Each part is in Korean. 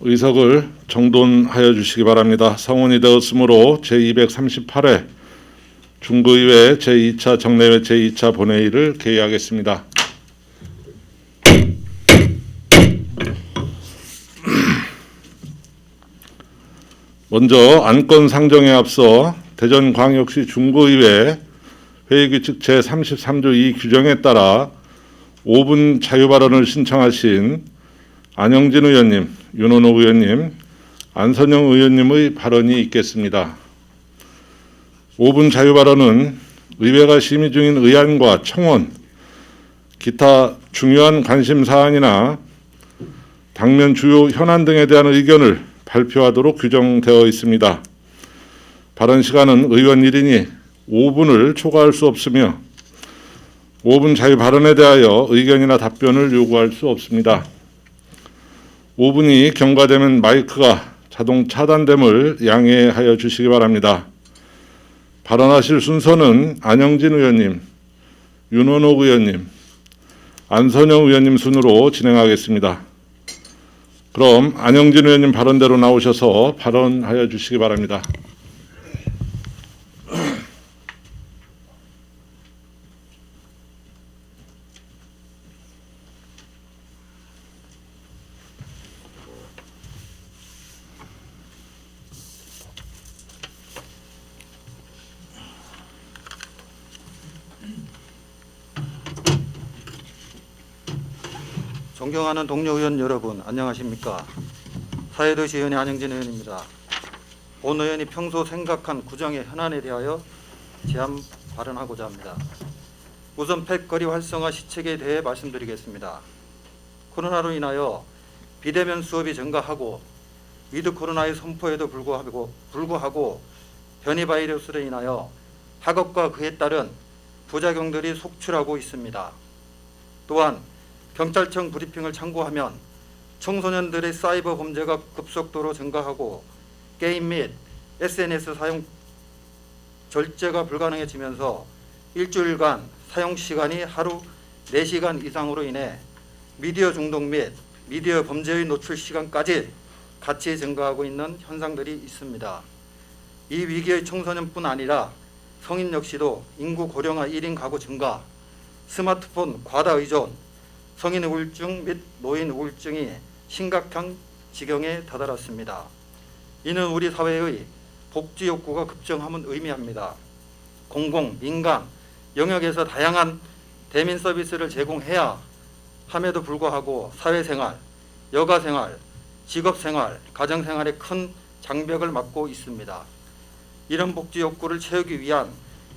의석을 정돈하여 주시기 바랍니다. 성원이 되었으므로 제238회 중구의회 제2차 정례회 제2차 본회의를 개의하겠습니다. 먼저 안건 상정에 앞서 대전광역시 중구의회 회의규칙 제33조 2 규정에 따라 5분 자유발언을 신청하신 안영진 의원님, 윤원호 의원님, 안선영 의원님의 발언이 있겠습니다. 5분 자유발언은 의회가 심의 중인 의안과 청원, 기타 중요한 관심사안이나 당면 주요 현안 등에 대한 의견을 발표하도록 규정되어 있습니다. 발언 시간은 의원 1인이 5분을 초과할 수 없으며 5분 자유 발언에 대하여 의견이나 답변을 요구할 수 없습니다. 5분이 경과되면 마이크가 자동 차단됨을 양해하여 주시기 바랍니다. 발언하실 순서는 안영진 의원님, 윤원호 의원님, 안선영 의원님 순으로 진행하겠습니다. 그럼 안영진 의원님 발언대로 나오셔서 발언하여 주시기 바랍니다. 존경하는 동료 의원 여러분, 안녕하십니까? 사회도시 의원의 안영진 의원입니다. 본 의원이 평소 생각한 구정의 현안에 대하여 제안 발언하고자 합니다. 우선 팩거리 활성화 시책에 대해 말씀드리겠습니다. 코로나로 인하여 비대면 수업이 증가하고 위드 코로나의 선포에도 불구하고 변이 바이러스로 인하여 학업과 그에 따른 부작용들이 속출하고 있습니다. 또한 경찰청 브리핑을 참고하면 청소년들의 사이버 범죄가 급속도로 증가하고 게임 및 SNS 사용 절제가 불가능해지면서 일주일간 사용 시간이 하루 4시간 이상으로 인해 미디어 중독 및 미디어 범죄의 노출 시간까지 같이 증가하고 있는 현상들이 있습니다. 이 위기의 청소년뿐 아니라 성인 역시도 인구 고령화 1인 가구 증가, 스마트폰 과다 의존, 성인 우울증 및 노인 우울증이 심각한 지경에 다다랐습니다. 이는 우리 사회의 복지 욕구가 급증함을 의미합니다. 공공, 민간 영역에서 다양한 대민 서비스를 제공해야 함에도 불구하고 사회생활, 여가생활, 직업생활, 가정생활에 큰 장벽을 맞고 있습니다. 이런 복지 욕구를 채우기 위한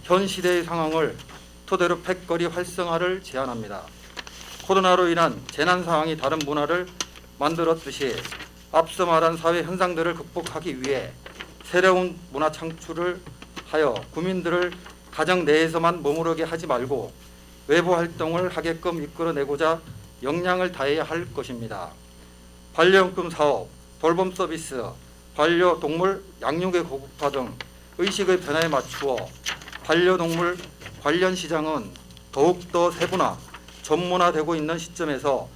현 시대의 상황을 토대로 팩거리 활성화를 제안합니다. 코로나로 인한 재난 상황이 다른 문화를 만들었듯이 앞서 말한 사회 현상들을 극복하기 위해 새로운 문화 창출을 하여 국민들을 가정 내에서만 머무르게 하지 말고 외부 활동을 하게끔 이끌어내고자 역량을 다해야 할 것입니다. 반려용품 사업, 돌봄 서비스, 반려동물 양육의 고급화 등 의식의 변화에 맞추어 반려동물 관련 시장은 더욱더 세분화, 전문화되고 있는 시점에서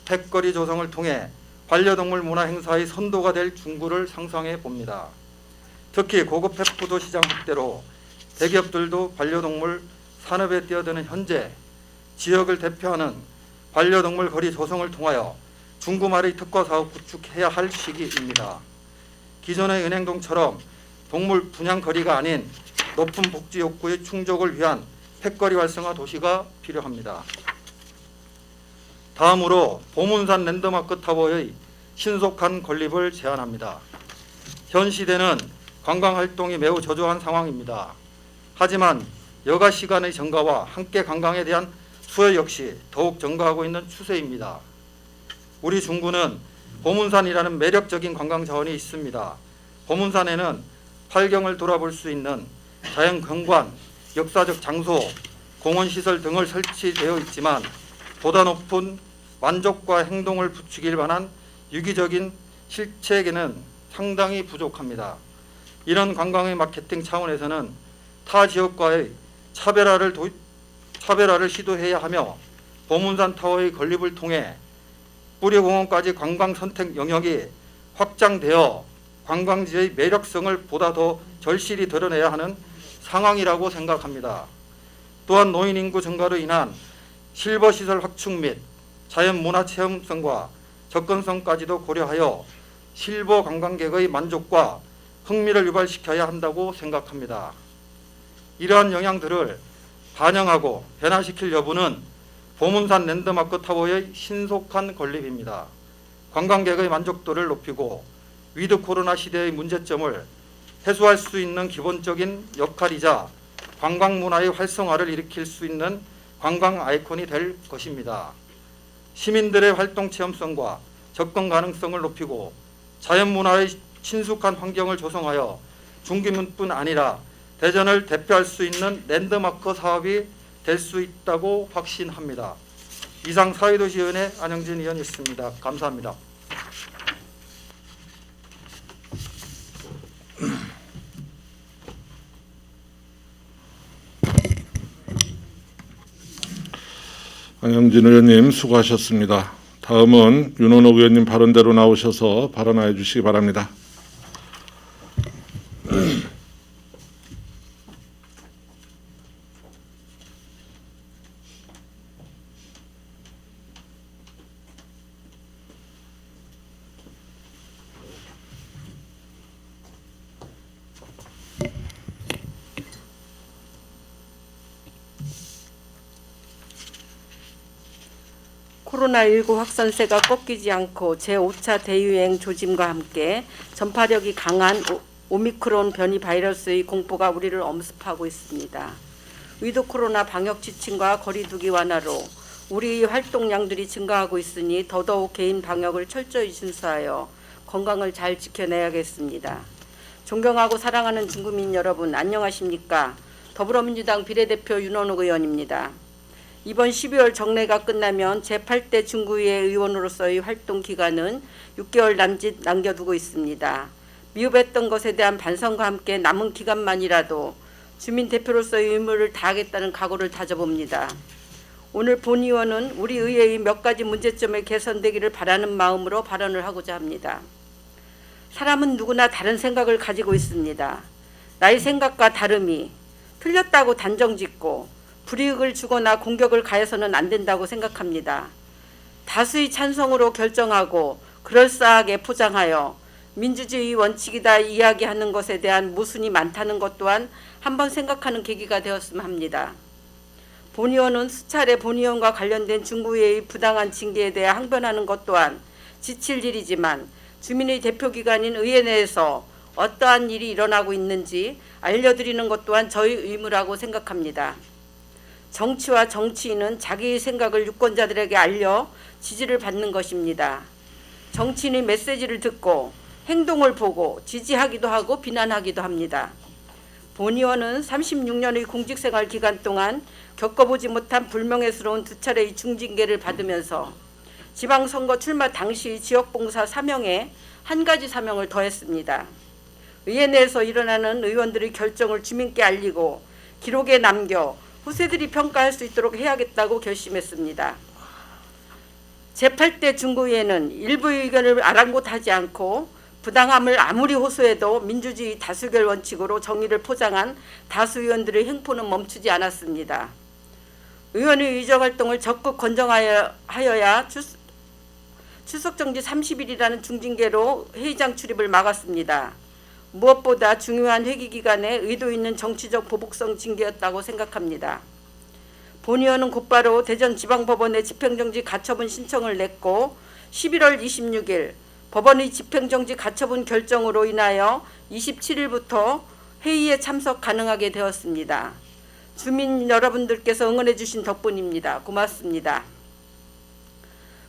팩거리 조성을 통해 반려동물 문화 행사의 선도가 될 중구를 상상해 봅니다. 특히 고급 펫푸드 시장 확대로 대기업들도 반려동물 산업에 뛰어드는 현재 지역을 대표하는 반려동물 거리 조성을 통하여 중구마을 특화 사업 구축해야 할 시기입니다. 기존의 은행동처럼 동물 분양 거리가 아닌 높은 복지 욕구의 충족을 위한 팩거리 활성화 도시가 필요합니다. 다음으로 보문산 랜드마크 타워의 신속한 건립을 제안합니다. 현 시대는 관광활동이 매우 저조한 상황입니다. 하지만 여가 시간의 증가와 함께 관광에 대한 수요 역시 더욱 증가하고 있는 추세입니다. 우리 중구는 보문산이라는 매력적인 관광 자원이 있습니다. 보문산에는 팔경을 돌아볼 수 있는 자연경관, 역사적 장소, 공원시설 등을 설치되어 있지만 보다 높은 만족과 행동을 부추길 만한 유기적인 실체계는 상당히 부족합니다. 이런 관광의 마케팅 차원에서는 타 지역과의 차별화를 시도해야 하며 보문산 타워의 건립을 통해 뿌리공원까지 관광 선택 영역이 확장되어 관광지의 매력성을 보다 더 절실히 드러내야 하는 상황이라고 생각합니다. 또한 노인 인구 증가로 인한 실버시설 확충 및 자연문화 체험성과 접근성까지도 고려하여 실버 관광객의 만족과 흥미를 유발시켜야 한다고 생각합니다. 이러한 영향들을 반영하고 변화시킬 여부는 보문산 랜드마크 타워의 신속한 건립입니다. 관광객의 만족도를 높이고 위드 코로나 시대의 문제점을 해소할 수 있는 기본적인 역할이자 관광 문화의 활성화를 일으킬 수 있는 관광 아이콘이 될 것입니다. 시민들의 활동 체험성과 접근 가능성을 높이고 자연문화의 친숙한 환경을 조성하여 중기문뿐 아니라 대전을 대표할 수 있는 랜드마크 사업이 될 수 있다고 확신합니다. 이상 사회도시위원회 안영진 의원이었습니다. 감사합니다. 안영진 의원님 수고하셨습니다. 다음은 윤원옥 의원님 발언대로 나오셔서 발언하여 주시기 바랍니다. 코로나19 확산세가 꺾이지 않고 제5차 대유행 조짐과 함께 전파력이 강한 오미크론 변이 바이러스의 공포가 우리를 엄습하고 있습니다. 위드 코로나 방역 지침과 거리두기 완화로 우리의 활동량들이 증가하고 있으니 더더욱 개인 방역을 철저히 준수하여 건강을 잘 지켜내야겠습니다. 존경하고 사랑하는 중국민 여러분, 안녕하십니까? 더불어민주당 비례대표 윤원옥 의원입니다. 이번 12월 정례가 끝나면 제8대 중구의 의원으로서의 활동 기간은 6개월 남짓 남겨두고 있습니다. 미흡했던 것에 대한 반성과 함께 남은 기간만이라도 주민 대표로서의 의무를 다하겠다는 각오를 다져봅니다. 오늘 본 의원은 우리 의회의 몇 가지 문제점을 개선되기를 바라는 마음으로 발언을 하고자 합니다. 사람은 누구나 다른 생각을 가지고 있습니다. 나의 생각과 다름이 틀렸다고 단정짓고 불이익을 주거나 공격을 가해서는 안 된다고 생각합니다. 다수의 찬성으로 결정하고 그럴싸하게 포장하여 민주주의 원칙이다 이야기하는 것에 대한 모순이 많다는 것 또한 한번 생각하는 계기가 되었으면 합니다. 본 의원은 수차례 본 의원과 관련된 중구의 부당한 징계에 대해 항변하는 것 또한 지칠 일이지만 주민의 대표기관인 의회 내에서 어떠한 일이 일어나고 있는지 알려드리는 것 또한 저희 의무라고 생각합니다. 정치와 정치인은 자기의 생각을 유권자들에게 알려 지지를 받는 것입니다. 정치인의 메시지를 듣고 행동을 보고 지지하기도 하고 비난하기도 합니다. 본 의원은 36년의 공직생활 기간 동안 겪어보지 못한 불명예스러운 2차례의 중징계를 받으면서 지방선거 출마 당시 지역봉사 사명에 한 가지 사명을 더했습니다. 의회 내에서 일어나는 의원들의 결정을 주민께 알리고 기록에 남겨 후세들이 평가할 수 있도록 해야겠다고 결심했습니다. 제8대 중구위에는 일부의 의견을 아랑곳하지 않고 부당함을 아무리 호소해도 민주주의 다수결 원칙으로 정의를 포장한 다수 의원들의 행포는 멈추지 않았습니다. 의원의 의정활동을 적극 권정하여야 출석정지 30일이라는 중징계로 회의장 출입을 막았습니다. 무엇보다 중요한 회기 기간에 의도 있는 정치적 보복성 징계였다고 생각합니다. 본 의원은 곧바로 대전지방법원에 집행정지 가처분 신청을 냈고 11월 26일 법원의 집행정지 가처분 결정으로 인하여 27일부터 회의에 참석 가능하게 되었습니다. 주민 여러분들께서 응원해 주신 덕분입니다. 고맙습니다.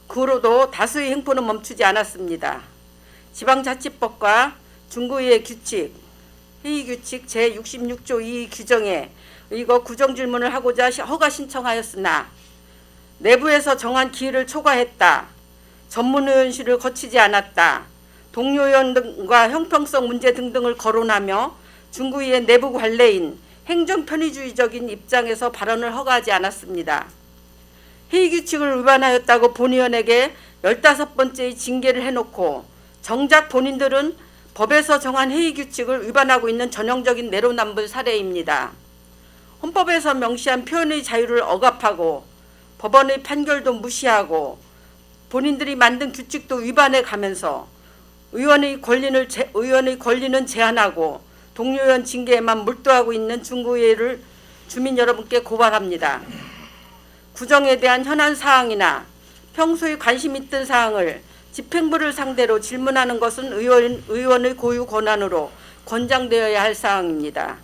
그 후로도 다수의 행포는 멈추지 않았습니다. 지방자치법과 중구의 규칙, 회의규칙 제66조 2 규정에 의거 구정질문을 하고자 허가 신청하였으나 내부에서 정한 기일을 초과했다, 전문의원실을 거치지 않았다, 동료 의원과 형평성 문제 등등을 거론하며 중구의 내부 관례인 행정편의주의적인 입장에서 발언을 허가하지 않았습니다. 회의규칙을 위반하였다고 본 의원에게 15번째의 징계를 해놓고 정작 본인들은 법에서 정한 회의 규칙을 위반하고 있는 전형적인 내로남불 사례입니다. 헌법에서 명시한 표현의 자유를 억압하고 법원의 판결도 무시하고 본인들이 만든 규칙도 위반해 가면서 의원의 권리는 제한하고 동료 의원 징계에만 몰두하고 있는 중구의회를 주민 여러분께 고발합니다. 구정에 대한 현안 사항이나 평소에 관심 있던 사항을 집행부를 상대로 질문하는 것은 의원의 고유 권한으로 권장되어야 할 사항입니다.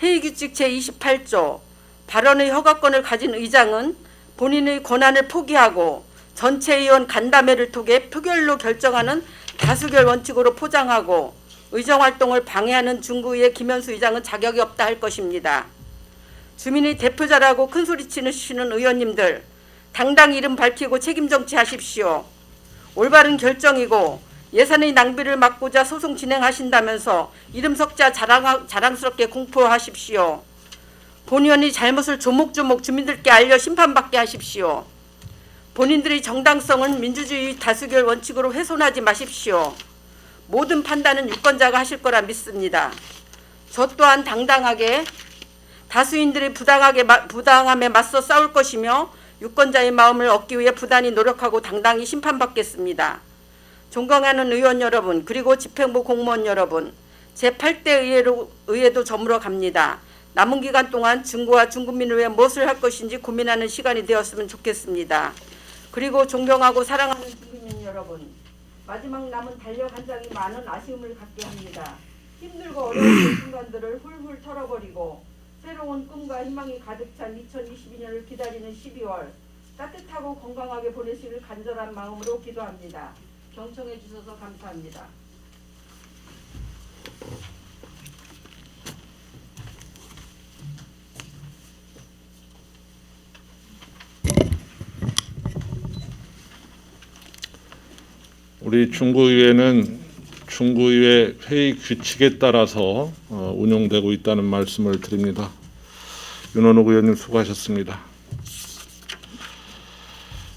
회의규칙 제28조 발언의 허가권을 가진 의장은 본인의 권한을 포기하고 전체 의원 간담회를 통해 표결로 결정하는 다수결 원칙으로 포장하고 의정활동을 방해하는 중구의회 김현수 의장은 자격이 없다 할 것입니다. 주민의 대표자라고 큰소리치시는 의원님들, 당당히 이름 밝히고 책임 정치하십시오. 올바른 결정이고 예산의 낭비를 막고자 소송 진행하신다면서 이름 석자 자랑스럽게 공포하십시오. 본의원의 잘못을 조목조목 주민들께 알려 심판받게 하십시오. 본인들의 정당성은 민주주의 다수결 원칙으로 훼손하지 마십시오. 모든 판단은 유권자가 하실 거라 믿습니다. 저 또한 당당하게 다수인들의 부당함에 맞서 싸울 것이며 유권자의 마음을 얻기 위해 부단히 노력하고 당당히 심판받겠습니다. 존경하는 의원 여러분, 그리고 집행부 공무원 여러분, 제8대 의회도 저물어 갑니다. 남은 기간 동안 중구와 중구민을 위해 무엇을 할 것인지 고민하는 시간이 되었으면 좋겠습니다. 그리고 존경하고 사랑하는 중구민 여러분, 마지막 남은 달력 한 장이 많은 아쉬움을 갖게 합니다. 힘들고 어려운 순간들을 훌훌 털어버리고 새로운 꿈과 희망이 가득 찬 2022년을 기다리는 12월, 따뜻하고 건강하게 보내시길 간절한 마음으로 기도합니다. 경청해 주셔서 감사합니다. 우리 중구의회는 중구의회 회의 규칙에 따라서 운영되고 있다는 말씀을 드립니다. 윤원욱 의원님 수고하셨습니다.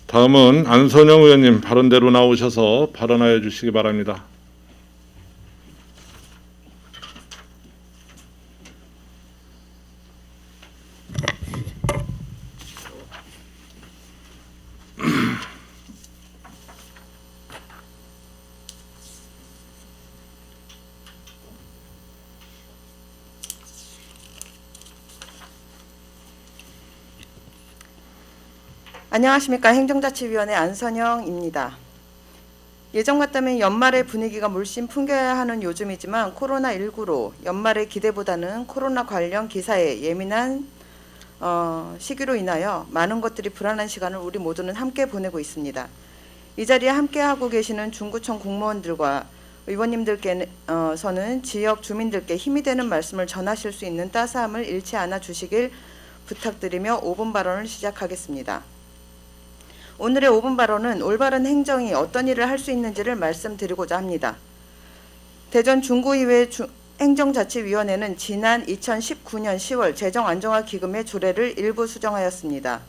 다음은 안선영 의원님 발언대로 나오셔서 발언하여 주시기 바랍니다. 안녕하십니까. 행정자치위원회 안선영입니다. 예전 같다면 연말의 분위기가 물씬 풍겨야 하는 요즘이지만 코로나19로 연말의 기대보다는 코로나 관련 기사에 예민한 시기로 인하여 많은 것들이 불안한 시간을 우리 모두는 함께 보내고 있습니다. 이 자리에 함께하고 계시는 중구청 공무원들과 의원님들께서는 지역 주민들께 힘이 되는 말씀을 전하실 수 있는 따스함을 잃지 않아 주시길 부탁드리며 5분 발언을 시작하겠습니다. 오늘의 5분 발언은 올바른 행정이 어떤 일을 할 수 있는지를 말씀드리고자 합니다. 대전 중구의회 행정자치위원회는 지난 2019년 10월 재정안정화기금의 조례를 일부 수정하였습니다.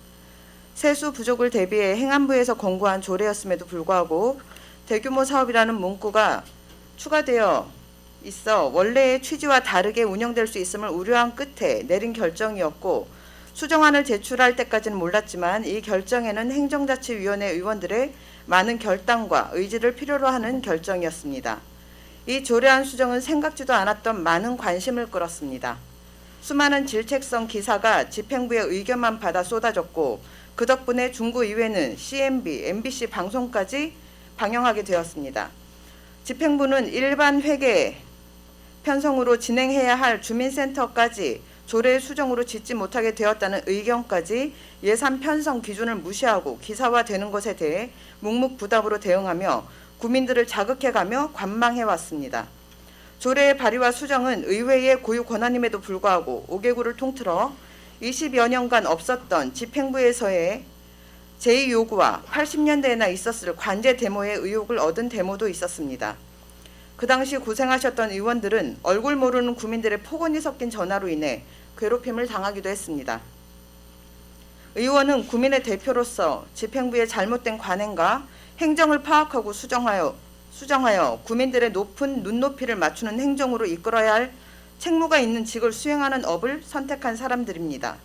세수 부족을 대비해 행안부에서 권고한 조례였음에도 불구하고 대규모 사업이라는 문구가 추가되어 있어 원래의 취지와 다르게 운영될 수 있음을 우려한 끝에 내린 결정이었고, 수정안을 제출할 때까지는 몰랐지만 이 결정에는 행정자치위원회 의원들의 많은 결단과 의지를 필요로 하는 결정이었습니다. 이 조례안 수정은 생각지도 않았던 많은 관심을 끌었습니다. 수많은 질책성 기사가 집행부의 의견만 받아 쏟아졌고, 그 덕분에 중구의회는 CMB, MBC 방송까지 방영하게 되었습니다. 집행부는 일반 회계 편성으로 진행해야 할 주민센터까지 조례 수정으로 짓지 못하게 되었다는 의견까지 예산 편성 기준을 무시하고 기사화되는 것에 대해 묵묵부답으로 대응하며 국민들을 자극해가며 관망해왔습니다. 조례의 발의와 수정은 의회의 고유 권한임에도 불구하고 5개구를 통틀어 20여 년간 없었던 집행부에서의 제의 요구와 80년대에나 있었을 관제 데모의 의혹을 얻은 데모도 있었습니다. 그 당시 고생하셨던 의원들은 얼굴 모르는 국민들의 폭언이 섞인 전화로 인해 괴롭힘을 당하기도 했습니다. 의원은 국민의 대표로서 집행부의 잘못된 관행과 행정을 파악하고 수정하여 국민들의 높은 눈높이를 맞추는 행정으로 이끌어야 할 책무가 있는 직을 수행하는 업을 선택한 사람들입니다.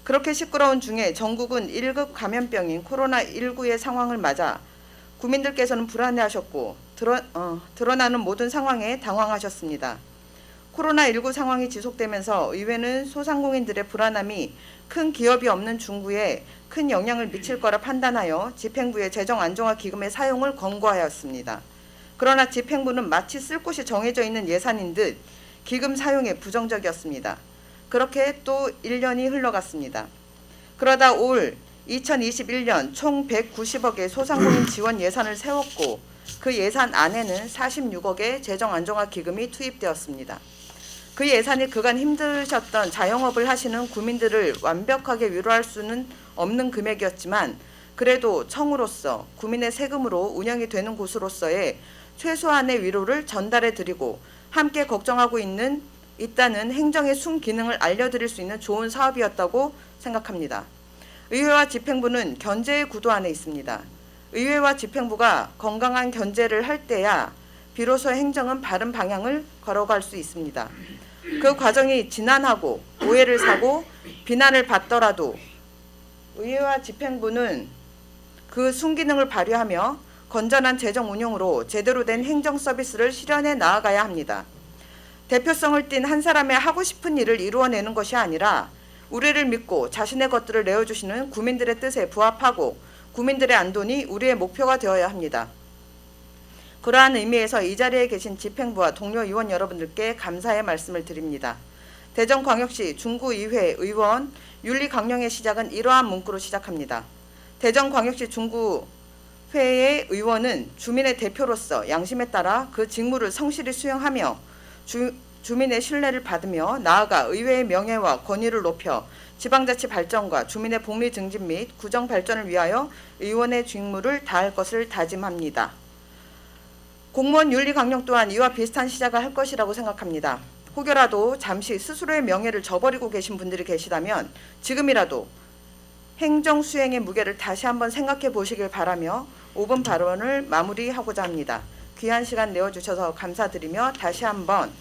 그렇게 시끄러운 중에 전국은 1급 감염병인 코로나19의 상황을 맞아 국민들께서는 불안해하셨고 드러나는 모든 상황에 당황하셨습니다. 코로나19 상황이 지속되면서 의회는 소상공인들의 불안함이 큰 기업이 없는 중구에 큰 영향을 미칠 거라 판단하여 집행부의 재정안정화기금의 사용을 권고하였습니다. 그러나 집행부는 마치 쓸 곳이 정해져 있는 예산인 듯 기금 사용에 부정적이었습니다. 그렇게 또 1년이 흘러갔습니다. 그러다 올 2021년 총 190억의 소상공인 지원 예산을 세웠고 그 예산 안에는 46억의 재정안정화기금이 투입되었습니다. 그 예산이 그간 힘드셨던 자영업을 하시는 국민들을 완벽하게 위로할 수는 없는 금액이었지만 그래도 청으로서 국민의 세금으로 운영이 되는 곳으로서의 최소한의 위로를 전달해 드리고 함께 걱정하고 있다는 행정의 순기능을 알려드릴 수 있는 좋은 사업이었다고 생각합니다. 의회와 집행부는 견제의 구도 안에 있습니다. 의회와 집행부가 건강한 견제를 할 때야 비로소 행정은 바른 방향을 걸어갈 수 있습니다. 그 과정이 지난하고 오해를 사고 비난을 받더라도 의회와 집행부는 그 순기능을 발휘하며 건전한 재정 운영으로 제대로 된 행정 서비스를 실현해 나아가야 합니다. 대표성을 띤 한 사람의 하고 싶은 일을 이루어내는 것이 아니라 우리를 믿고 자신의 것들을 내어주시는 국민들의 뜻에 부합하고 국민들의 안돈이 우리의 목표가 되어야 합니다. 그러한 의미에서 이 자리에 계신 집행부와 동료 의원 여러분들께 감사의 말씀을 드립니다. 대전광역시 중구의회 의원 윤리강령의 시작은 이러한 문구로 시작합니다. 대전광역시 중구회의 의원은 주민의 대표로서 양심에 따라 그 직무를 성실히 수행하며 주민의 신뢰를 받으며 나아가 의회의 명예와 권위를 높여 지방자치 발전과 주민의 복리 증진 및 구정 발전을 위하여 의원의 직무를 다할 것을 다짐합니다. 공무원 윤리 강령 또한 이와 비슷한 시작을 할 것이라고 생각합니다. 혹여라도 잠시 스스로의 명예를 저버리고 계신 분들이 계시다면 지금이라도 행정 수행의 무게를 다시 한번 생각해 보시길 바라며 5분 발언을 마무리하고자 합니다. 귀한 시간 내어주셔서 감사드리며 다시 한번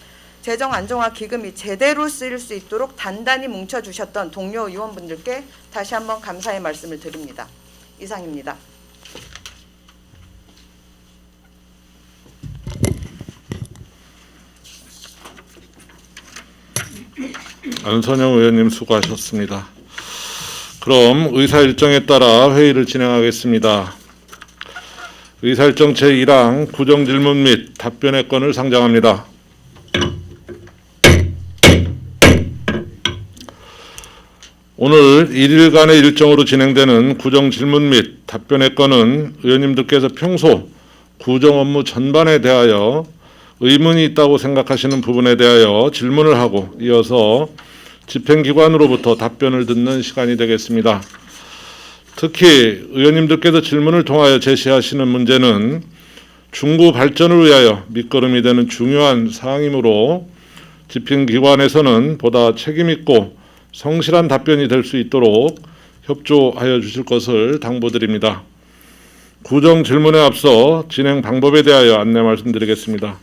재정안정화기금이 제대로 쓰일 수 있도록 단단히 뭉쳐주셨던 동료 의원분들께 다시 한번 감사의 말씀을 드립니다. 이상입니다. 안선영 의원님 수고하셨습니다. 그럼 의사 일정에 따라 회의를 진행하겠습니다. 의사 일정 제1항 구정 질문 및 답변의 건을 상정합니다. 오늘 1일간의 일정으로 진행되는 구정 질문 및 답변의 건은 의원님들께서 평소 구정 업무 전반에 대하여 의문이 있다고 생각하시는 부분에 대하여 질문을 하고 이어서 집행기관으로부터 답변을 듣는 시간이 되겠습니다. 특히 의원님들께서 질문을 통하여 제시하시는 문제는 중구 발전을 위하여 밑거름이 되는 중요한 사항이므로 집행기관에서는 보다 책임있고 성실한 답변이 될 수 있도록 협조하여 주실 것을 당부드립니다. 구정 질문에 앞서 진행 방법에 대하여 안내 말씀드리겠습니다.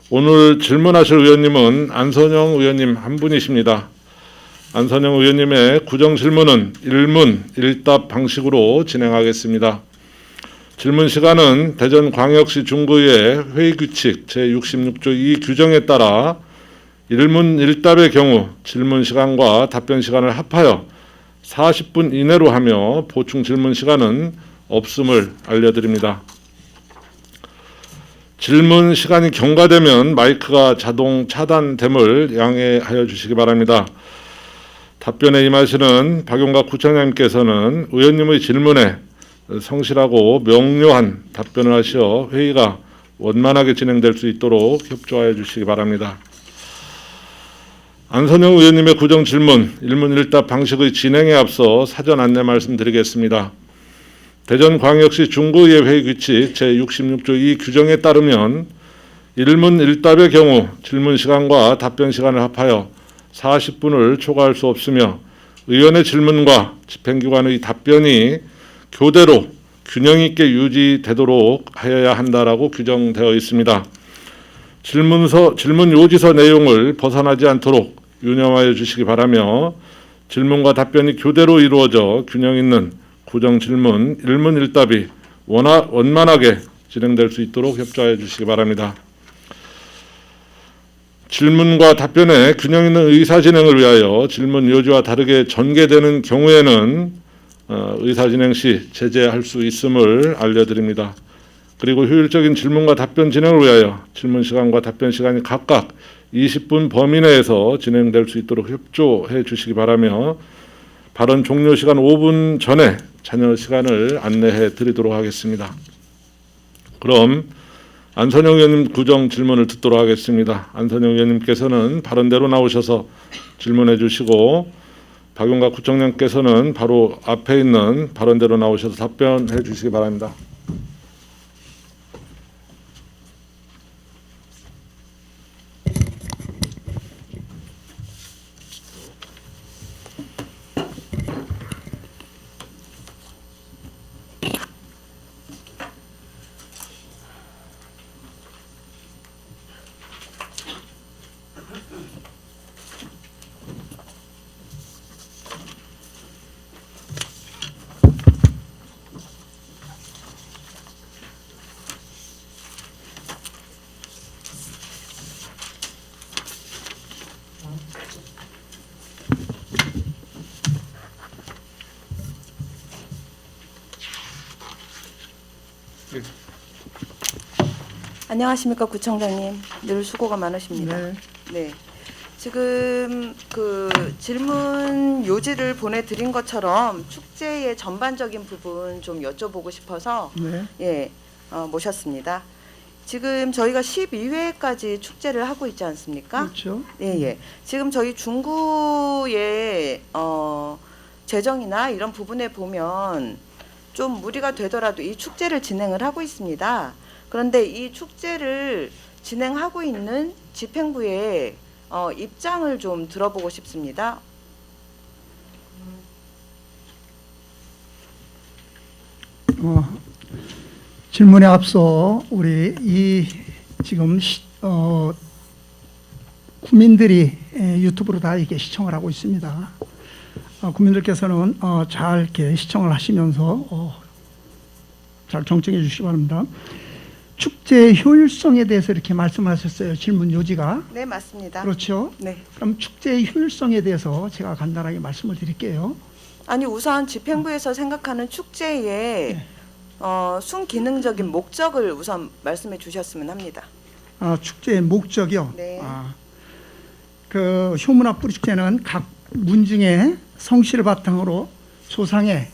오늘 질문하실 의원님은 안선영 의원님 한 분이십니다. 안선영 의원님의 구정 질문은 1문 1답 방식으로 진행하겠습니다. 질문 시간은 대전광역시 중구의 회의규칙 제66조 2 규정에 따라 1문 1답의 경우 질문 시간과 답변 시간을 합하여 40분 이내로 하며 보충 질문 시간은 없음을 알려드립니다. 질문 시간이 경과되면 마이크가 자동 차단됨을 양해하여 주시기 바랍니다. 답변에 임하시는 박용갑 구청장님께서는 의원님의 질문에 성실하고 명료한 답변을 하시어 회의가 원만하게 진행될 수 있도록 협조하여 주시기 바랍니다. 안선영 의원님의 구정 질문 1문 1답 방식의 진행에 앞서 사전 안내 말씀드리겠습니다. 대전광역시 중구의 회의규칙 제66조 2 규정에 따르면 1문 1답의 경우 질문 시간과 답변 시간을 합하여 40분을 초과할 수 없으며 의원의 질문과 집행기관의 답변이 교대로 균형 있게 유지되도록 하여야 한다라고 규정되어 있습니다. 질문 요지서 내용을 벗어나지 않도록 유념하여 주시기 바라며 질문과 답변이 교대로 이루어져 균형 있는 구정 질문 일문일답이 원만하게 진행될 수 있도록 협조하여 주시기 바랍니다. 질문과 답변의 균형 있는 의사 진행을 위하여 질문 요지와 다르게 전개되는 경우에는 의사 진행 시 제재할 수 있음을 알려드립니다. 그리고 효율적인 질문과 답변 진행을 위하여 질문 시간과 답변 시간이 각각 20분 범위 내에서 진행될 수 있도록 협조해 주시기 바라며 발언 종료 시간 5분 전에 잔여 시간을 안내해 드리도록 하겠습니다. 그럼 안선영 의원님 구정 질문을 듣도록 하겠습니다. 안선영 의원님께서는 발언대로 나오셔서 질문해 주시고 박용갑 구청장께서는 바로 앞에 있는 발언대로 나오셔서 답변해 주시기 바랍니다. 안녕하십니까 구청장님. 늘 수고가 많으십니다. 네. 네. 지금 그 질문 요지를 보내드린 것처럼 축제의 전반적인 부분 좀 여쭤보고 싶어서 네. 모셨습니다. 지금 저희가 12회까지 축제를 하고 있지 않습니까? 그렇죠. 예. 지금 저희 중구의 재정이나 이런 부분에 보면 좀 무리가 되더라도 이 축제를 진행을 하고 있습니다. 그런데 이 축제를 진행하고 있는 집행부의 입장을 좀 들어보고 싶습니다. 질문에 앞서 우리 이 지금 국민들이 유튜브로 다 이렇게 시청을 하고 있습니다. 국민들께서는 잘 이렇게 시청을 하시면서 잘 정정해 주시기 바랍니다. 축제 효율성에 대해서 이렇게 말씀하셨어요. 질문 요지가. 네, 맞습니다. 그렇죠. 네. 그럼 축제의 효율성에 대해서 제가 간단하게 말씀을 드릴게요. 아니 우선 집행부에서 생각하는 축제의 순기능적인 목적을 우선 말씀해 주셨으면 합니다. 축제의 목적이요. 네. 그 효문화 뿌리 축제는 각 문중의 성씨를 바탕으로 조상의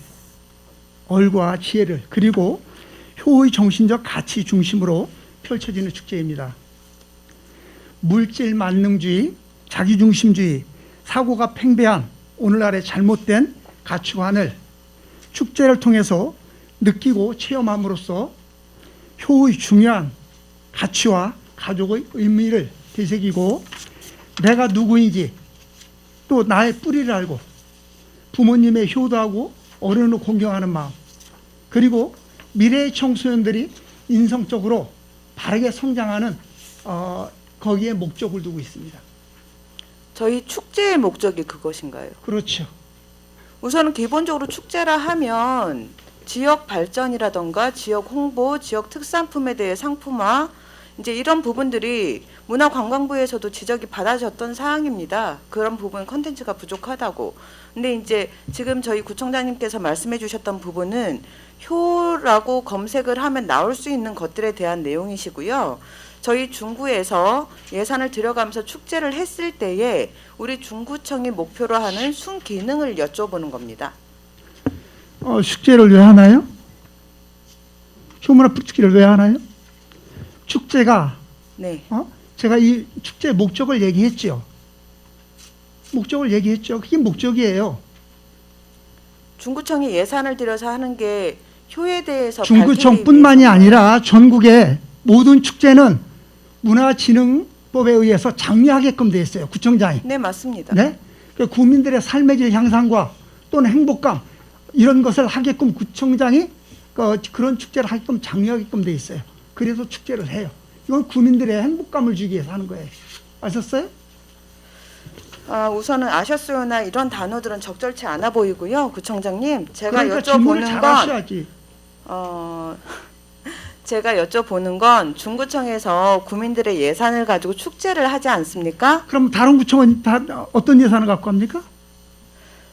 얼과 지혜를 그리고 효의 정신적 가치 중심으로 펼쳐지는 축제입니다. 물질 만능주의, 자기중심주의, 사고가 팽배한 오늘날의 잘못된 가치관을 축제를 통해서 느끼고 체험함으로써 효의 중요한 가치와 가족의 의미를 되새기고 내가 누구인지 또 나의 뿌리를 알고 부모님의 효도하고 어른을 공경하는 마음 그리고 미래의 청소년들이 인성적으로 바르게 성장하는 거기에 목적을 두고 있습니다. 저희 축제의 목적이 그것인가요? 그렇죠. 우선은 기본적으로 축제라 하면 지역 발전이라던가 지역 홍보, 지역 특산품에 대해 상품화 이제 이런 부분들이 문화관광부에서도 지적이 받아졌던 사항입니다. 그런 부분 컨텐츠가 부족하다고. 근데 이제 지금 저희 구청장님께서 말씀해 주셨던 부분은 효라고 검색을 하면 나올 수 있는 것들에 대한 내용이시고요. 저희 중구에서 예산을 들여가면서 축제를 했을 때에 우리 중구청이 목표로 하는 순기능을 여쭤보는 겁니다. 축제를 왜 하나요? 효문화 뿌리 축제를 왜 하나요? 축제가 네. 제가 이 축제 목적을 얘기했죠. 목적을 얘기했죠. 그게 목적이에요. 중구청이 예산을 들여서 하는 게 효에 대해서 중구청뿐만이 아니라 전국의 모든 축제는 문화진흥법에 의해서 장려하게끔 되어 있어요. 구청장이. 네, 맞습니다. 네? 그 국민들의 삶의 질 향상과 또는 행복감 이런 것을 하게끔 구청장이 그런 축제를 하게끔 장려하게끔 돼 있어요. 그래서 축제를 해요. 이건 구민들의 행복감을 주기 위해서 하는 거예요. 아셨어요? 우선은 아셨어요나 이런 단어들은 적절치 않아 보이고요. 구청장님, 제가 그러니까 질문을 여쭤보는 잘 건 하셔야지. 제가 여쭤보는 건 중구청에서 구민들의 예산을 가지고 축제를 하지 않습니까? 그럼 다른 구청은 다 어떤 예산을 갖고 합니까?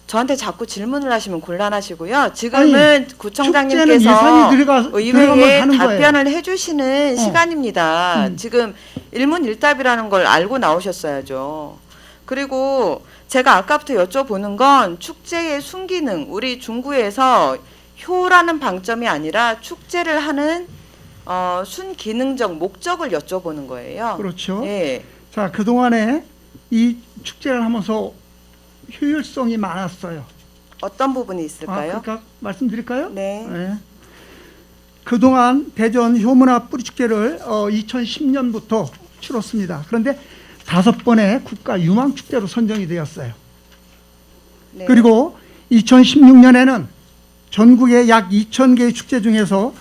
저한테 자꾸 질문을 하시면 곤란하시고요. 지금은 축제는 구청장님께서 예산이 들어가면 의회에 하는 거예요. 답변을 해주시는 시간입니다. 음. 지금 일문일답이라는 걸 알고 나오셨어야죠. 그리고 제가 아까부터 여쭤보는 건 축제의 순기능, 우리 중구에서 효라는 방점이 아니라 축제를 하는 순기능적 목적을 여쭤보는 거예요. 그렇죠. 예. 자, 그동안에 이 축제를 하면서 효율성이 많았어요. 어떤 부분이 있을까요? 그러니까 말씀드릴까요? 네. 그동안 대전 효문화 뿌리축제를 2010년부터 치렀습니다. 그런데 5번의 국가 유망축제로 선정이 되었어요. 네. 그리고 2016년에는 전국의 약 2,000개의 축제 중에서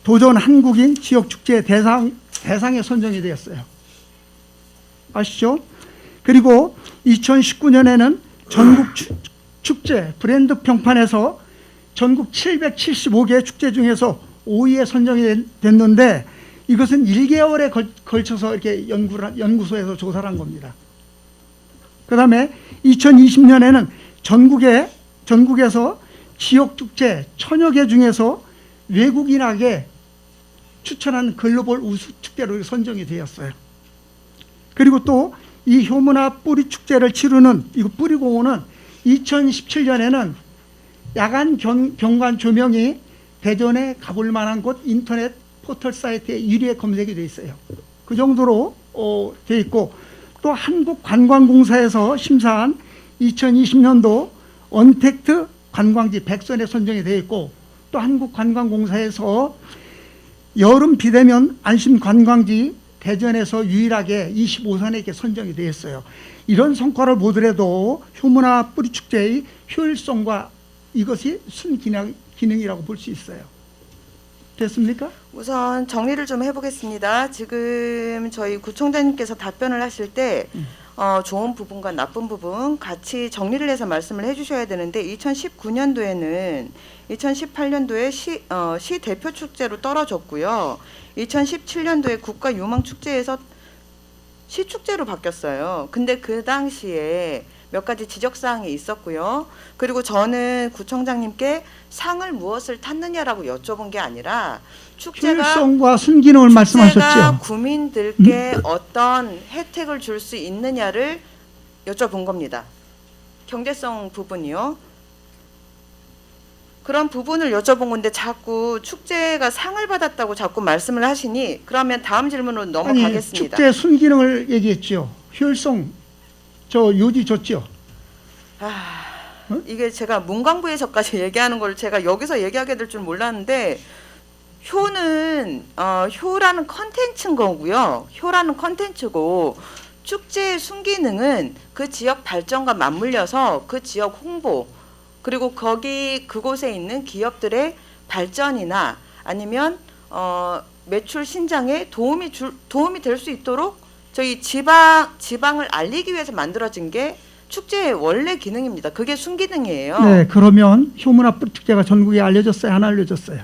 도전 한국인 지역축제 대상에 선정이 되었어요. 아시죠? 그리고 2019년에는 전국 축제 브랜드 평판에서 전국 775개 축제 중에서 5위에 선정이 됐는데 이것은 1개월에 걸쳐서 이렇게 연구소에서 조사를 한 겁니다. 그 다음에 2020년에는 전국에서 지역축제 1,000여 개 중에서 외국인에게 추천한 글로벌 우수축제로 선정이 되었어요. 그리고 또 이 효문화 뿌리축제를 치르는 이 뿌리공원은 2017년에는 야간 경관 조명이 대전에 가볼 만한 곳 인터넷 포털 사이트에 1위에 검색이 되어 있어요. 그 정도로 되어 있고 또 한국관광공사에서 심사한 2020년도 언택트 관광지 100선에 선정이 되어 있고 또 한국관광공사에서 여름 비대면 안심 관광지 대전에서 유일하게 25선에 선정이 되어 있어요. 이런 성과를 보더라도 효문화 뿌리축제의 효율성과 이것이 순기능이라고 볼 수 있어요. 됐습니까? 우선 정리를 좀 해보겠습니다. 지금 저희 구청장님께서 답변을 하실 때 좋은 부분과 나쁜 부분 같이 정리를 해서 말씀을 해주셔야 되는데 2019년도에는 2018년도에 시 대표 축제로 떨어졌고요. 2017년도에 국가 유망 축제에서 시 축제로 바뀌었어요. 근데 그 당시에 몇 가지 지적 사항이 있었고요. 그리고 저는 구청장님께 상을 무엇을 탔느냐라고 여쭤본 게 아니라 효율성과 순기능을 축제가 말씀하셨죠. 구민들께 어떤 혜택을 줄 수 있느냐를 여쭤본 겁니다. 경제성 부분이요. 그런 부분을 여쭤본 건데 자꾸 축제가 상을 받았다고 자꾸 말씀을 하시니 그러면 다음 질문으로 넘어가겠습니다. 축제 순기능을 얘기했죠. 효율성 저 요지 줬죠. 이게 제가 문광부에서까지 얘기하는 걸 제가 여기서 얘기하게 될 줄 몰랐는데 효는 효라는 컨텐츠인 거고요. 효라는 컨텐츠고 축제의 순기능은 그 지역 발전과 맞물려서 그 지역 홍보 그리고 그곳에 있는 기업들의 발전이나 아니면 매출 신장에 도움이 될 수 있도록 저희 지방을 알리기 위해서 만들어진 게 축제의 원래 기능입니다. 그게 순기능이에요. 네, 그러면 효문화 뿌리축제가 전국에 알려졌어요? 안 알려졌어요?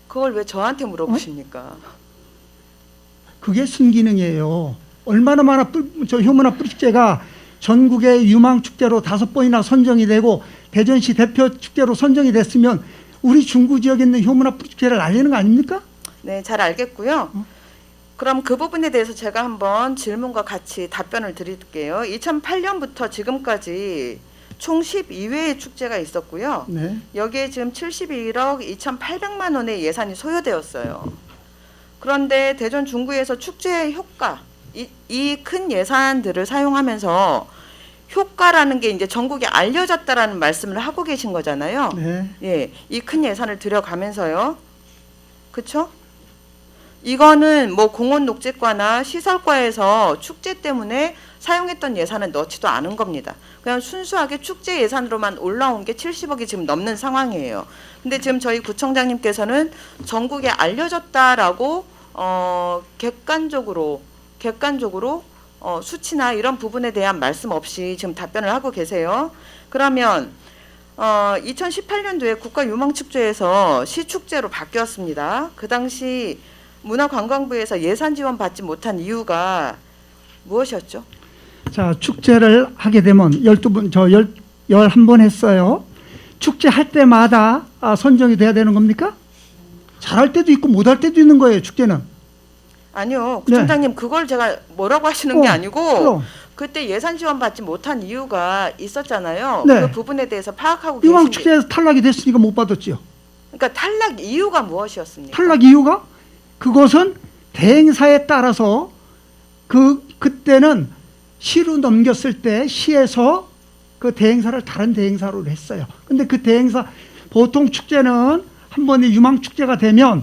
그걸 왜 저한테 물어보십니까? 그게 순기능이에요. 얼마나 많아 저 효문화 뿌리축제가 전국의 유망축제로 5번이나 선정이 되고 대전시 대표 축제로 선정이 됐으면 우리 중구 지역에 있는 효문화 뿌리축제를 알리는 거 아닙니까? 네, 잘 알겠고요. 그럼 그 부분에 대해서 제가 한번 질문과 같이 답변을 드릴게요. 2008년부터 지금까지 총 12회의 축제가 있었고요. 네. 여기에 지금 71억 2,800만 원의 예산이 소요되었어요. 그런데 대전 중구에서 축제의 효과, 이 큰 예산들을 사용하면서 효과라는 게 이제 전국에 알려졌다라는 말씀을 하고 계신 거잖아요. 네. 예, 이 큰 예산을 들여가면서요. 그렇죠? 이거는 뭐 공원 녹지과나 시설과에서 축제 때문에 사용했던 예산은 넣지도 않은 겁니다. 그냥 순수하게 축제 예산으로만 올라온 게 70억이 지금 넘는 상황이에요. 근데 지금 저희 구청장님께서는 전국에 알려졌다라고 객관적으로 수치나 이런 부분에 대한 말씀 없이 지금 답변을 하고 계세요. 그러면 2018년도에 국가유망축제에서 시축제로 바뀌었습니다. 그 당시 문화관광부에서 예산 지원 받지 못한 이유가 무엇이었죠? 자, 축제를 하게 되면 11번 했어요. 축제 할 때마다 선정이 돼야 되는 겁니까? 잘할 때도 있고 못할 때도 있는 거예요, 축제는. 아니요, 구청장님 그걸 제가 뭐라고 하시는 게 아니고 그럼. 그때 예산 지원 받지 못한 이유가 있었잖아요. 네. 그 부분에 대해서 파악하고 계신지. 유망축제에서 탈락이 됐으니까 못 받았지요. 그러니까 탈락 이유가 무엇이었습니까? 탈락 이유가 그것은 대행사에 따라서 그때는 시로 넘겼을 때 시에서 그 대행사를 다른 대행사로 했어요. 근데 그 대행사 보통 축제는 한 번에 유망축제가 되면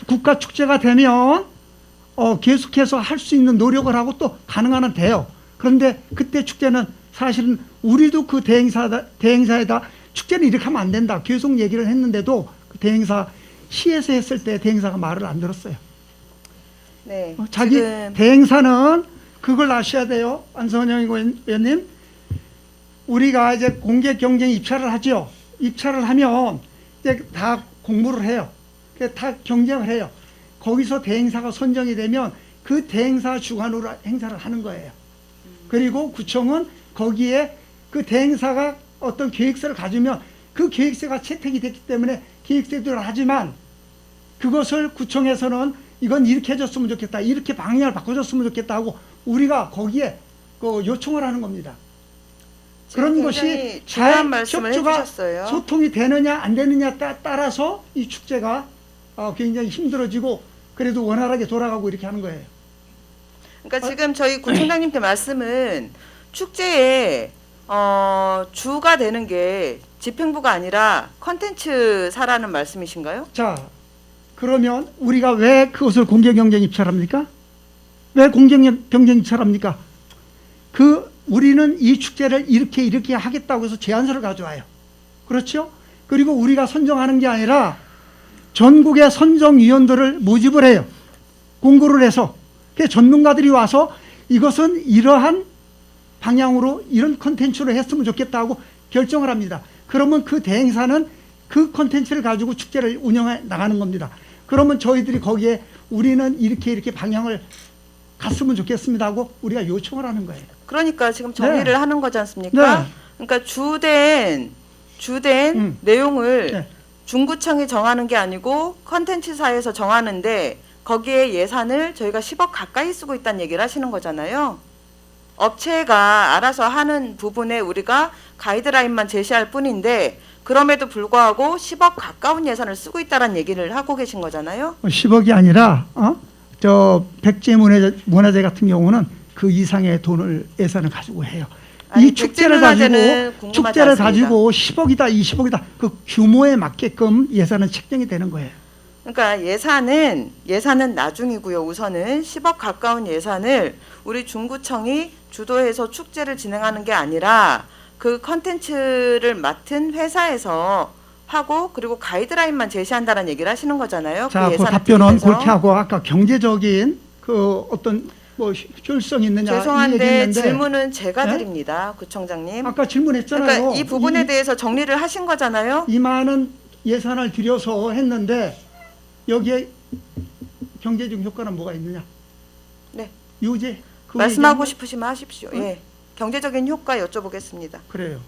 국가 축제가 되면 계속해서 할 수 있는 노력을 하고 또 가능한 한 돼요. 그런데 그때 축제는 사실은 우리도 그 대행사에다 축제는 이렇게 하면 안 된다 계속 얘기를 했는데도 그 대행사 시에서 했을 때 대행사가 말을 안 들었어요. 네. 자기 지금 대행사는 그걸 아셔야 돼요. 안선영 의원님. 우리가 이제 공개 경쟁 입찰을 하죠. 입찰을 하면 이제 다 공모를 해요. 다 경쟁을 해요. 거기서 대행사가 선정이 되면 그 대행사 주관으로 행사를 하는 거예요. 그리고 구청은 거기에 그 대행사가 어떤 계획서를 가지면 그 계획서가 채택이 됐기 때문에 계획서대로 하지만 그것을 구청에서는 이건 이렇게 해줬으면 좋겠다, 이렇게 방향을 바꿔줬으면 좋겠다 하고 우리가 거기에 요청을 하는 겁니다. 그런 것이 중요한 말씀을 협조가 해주셨어요. 소통이 되느냐 안 되느냐에 따라서 이 축제가 굉장히 힘들어지고 그래도 원활하게 돌아가고 이렇게 하는 거예요. 그러니까 지금 저희 구청장님께 말씀은 축제에 주가 되는 게 집행부가 아니라 컨텐츠사라는 말씀이신가요? 자, 그러면 우리가 왜 그것을 공개 경쟁 입찰합니까? 왜 공개 경쟁 입찰합니까? 우리는 이 축제를 이렇게 하겠다고 해서 제안서를 가져와요. 그렇죠? 그리고 우리가 선정하는 게 아니라 전국의 선정위원들을 모집을 해요. 공고를 해서. 전문가들이 와서 이것은 이러한 방향으로 이런 컨텐츠로 했으면 좋겠다 하고 결정을 합니다. 그러면 그 대행사는 그 컨텐츠를 가지고 축제를 운영해 나가는 겁니다. 그러면 저희들이 거기에 우리는 이렇게 방향을 갔으면 좋겠습니다 하고 우리가 요청을 하는 거예요. 그러니까 지금 정리를 네. 하는 거지 않습니까? 네. 그러니까 주된 내용을 네. 중구청이 정하는 게 아니고 컨텐츠사에서 정하는데 거기에 예산을 저희가 10억 가까이 쓰고 있다는 얘기를 하시는 거잖아요. 업체가 알아서 하는 부분에 우리가 가이드라인만 제시할 뿐인데 그럼에도 불구하고 10억 가까운 예산을 쓰고 있다는 얘기를 하고 계신 거잖아요. 10억이 아니라 백제문화재 같은 경우는 그 이상의 예산을 가지고 해요. 아니, 이 축제를 가지고 10억이다, 20억이다 그 규모에 맞게끔 예산은 책정이 되는 거예요. 그러니까 예산은 나중이고요. 우선은 10억 가까운 예산을 우리 중구청이 주도해서 축제를 진행하는 게 아니라 그 컨텐츠를 맡은 회사에서 하고 그리고 가이드라인만 제시한다는 얘기를 하시는 거잖아요. 자, 그 그 예산을 답변은 투입해서. 그렇게 하고 아까 경제적인 그 어떤 효율성 있느냐 이 죄송한데 얘기했는데 질문은 제가 네? 드립니다. 구청장님. 아까 질문했잖아요. 그러니까 이 부분에 대해서 정리를 하신 거잖아요. 이 많은 예산을 들여서 했는데 여기에 경제적 효과는 뭐가 있느냐? 네. 유제 그 말씀하고 얘기하면- 싶으시면 하십시오. 예. 경제적인 효과 여쭤보겠습니다. 그래요.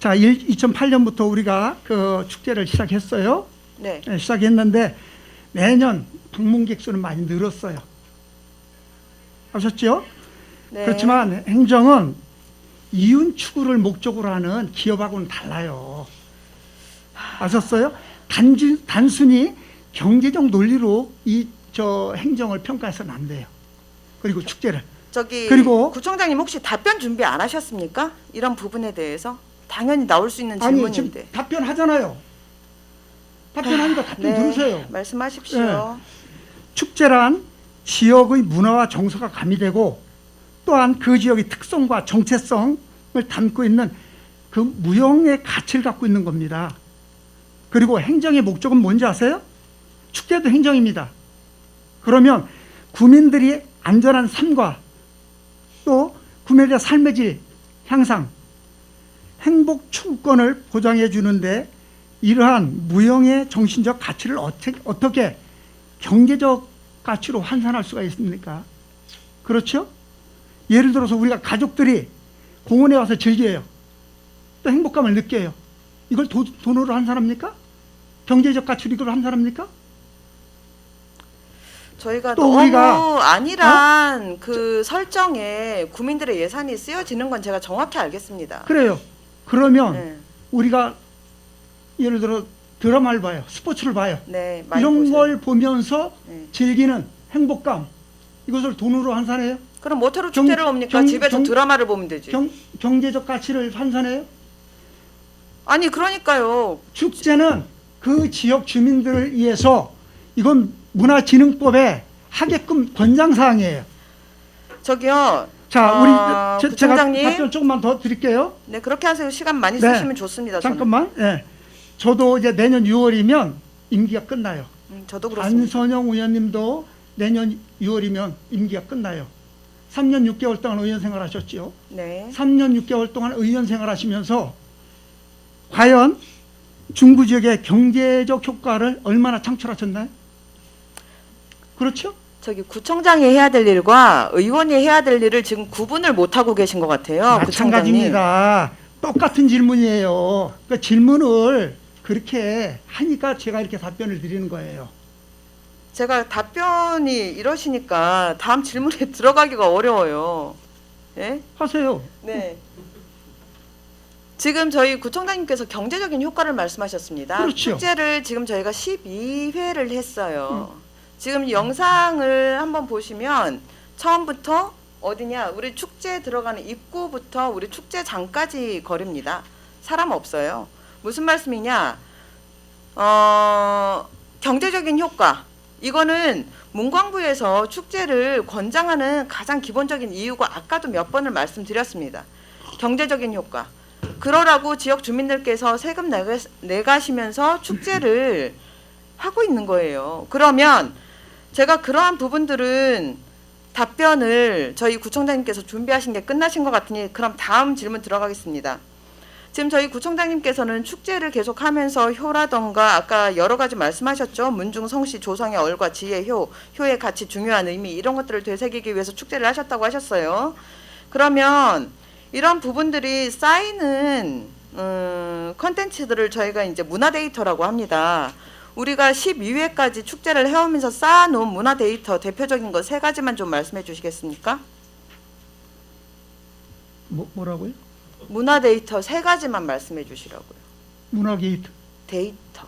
자, 2008년부터 우리가 그 축제를 시작했어요. 네. 네, 시작했는데 매년 방문객 수는 많이 늘었어요. 아셨죠? 네. 그렇지만 행정은 이윤 추구를 목적으로 하는 기업하고는 달라요. 아셨어요? 단순히 경제적 논리로 행정을 평가해서는 안 돼요. 그리고 축제를. 그리고 구청장님 혹시 답변 준비 안 하셨습니까? 이런 부분에 대해서 당연히 나올 수 있는 아니 지금 질문인데. 답변하잖아요. 답변하니까 답변 네, 들으세요. 말씀하십시오. 축제란 지역의 문화와 정서가 가미되고 또한 그 지역의 특성과 정체성을 담고 있는 그 무형의 가치를 갖고 있는 겁니다. 그리고 행정의 목적은 뭔지 아세요? 축제도 행정입니다. 그러면 구민들이 안전한 삶과 또 구민들의 삶의 질 향상, 행복 추구권을 보장해 주는데 이러한 무형의 정신적 가치를 어떻게 경제적 가치로 환산할 수가 있습니까? 그렇죠? 예를 들어서 우리가 가족들이 공원에 와서 즐겨요. 또 행복감을 느껴요. 이걸 돈으로 환산합니까? 경제적 가치로 이걸 환산합니까? 저희가 또 너무 우리가- 안일한 그 설정에 구민들의 예산이 쓰여지는 건 제가 정확히 알겠습니다. 그래요. 그러면 네, 우리가 예를 들어 드라마를 봐요. 스포츠를 봐요. 네, 많이 이런 보세요. 걸 보면서 네. 즐기는 행복감, 이것을 돈으로 환산해요? 그럼 모태로 축제를 옵니까? 집에서 드라마를 보면 되지. 경제적 가치를 환산해요? 아니 그러니까요. 축제는 그 지역 주민들을 위해서 이건 문화진흥법에 하게끔 권장사항이에요. 저기요. 자, 우리 제가 부총장님. 답변 조금만 더 드릴게요. 네, 그렇게 하세요. 시간 많이 네. 쓰시면 좋습니다. 잠깐만. 예. 저도 이제 내년 6월이면 임기가 끝나요. 저도 그렇습니다. 안선영 의원님도 내년 6월이면 임기가 끝나요. 3년 6개월 동안 의원 생활하셨죠. 네. 3년 6개월 동안 의원 생활하시면서 과연 중구 지역의 경제적 효과를 얼마나 창출하셨나요? 그렇죠? 저기 구청장이 해야 될 일과 의원이 해야 될 일을 지금 구분을 못 하고 계신 것 같아요. 구청장님. 마찬가지입니다. 똑같은 질문이에요. 그러니까 질문을 그렇게 하니까 제가 이렇게 답변을 드리는 거예요. 제가 답변이 이러시니까 다음 질문에 들어가기가 어려워요. 예? 하세요. 네. 지금 저희 구청장님께서 경제적인 효과를 말씀하셨습니다. 그렇죠. 축제를 지금 저희가 12회를 했어요. 지금 영상을 한번 보시면 처음부터 어디냐, 우리 축제 들어가는 입구부터 우리 축제장까지 거리입니다. 사람 없어요. 무슨 말씀이냐? 경제적인 효과. 이거는 문광부에서 축제를 권장하는 가장 기본적인 이유가 아까도 몇 번을 말씀드렸습니다. 경제적인 효과. 그러라고 지역 주민들께서 세금 내가시면서 축제를 하고 있는 거예요. 그러면 제가 그러한 부분들은 답변을 저희 구청장님께서 준비하신 게 끝나신 것 같으니 그럼 다음 질문 들어가겠습니다. 지금 저희 구청장님께서는 축제를 계속하면서 효라던가 아까 여러 가지 말씀하셨죠. 문중 성씨 조성의 얼과 지혜 효의 가치 중요한 의미 이런 것들을 되새기기 위해서 축제를 하셨다고 하셨어요. 그러면 이런 부분들이 쌓이는 컨텐츠들을 저희가 이제 문화 데이터라고 합니다. 우리가 12회까지 축제를 해오면서 쌓아놓은 문화 데이터 대표적인 거 3가지만 좀 말씀해 주시겠습니까? 뭐라고요? 문화 데이터 3가지만 말씀해 주시라고요. 문화 게이트. 데이터.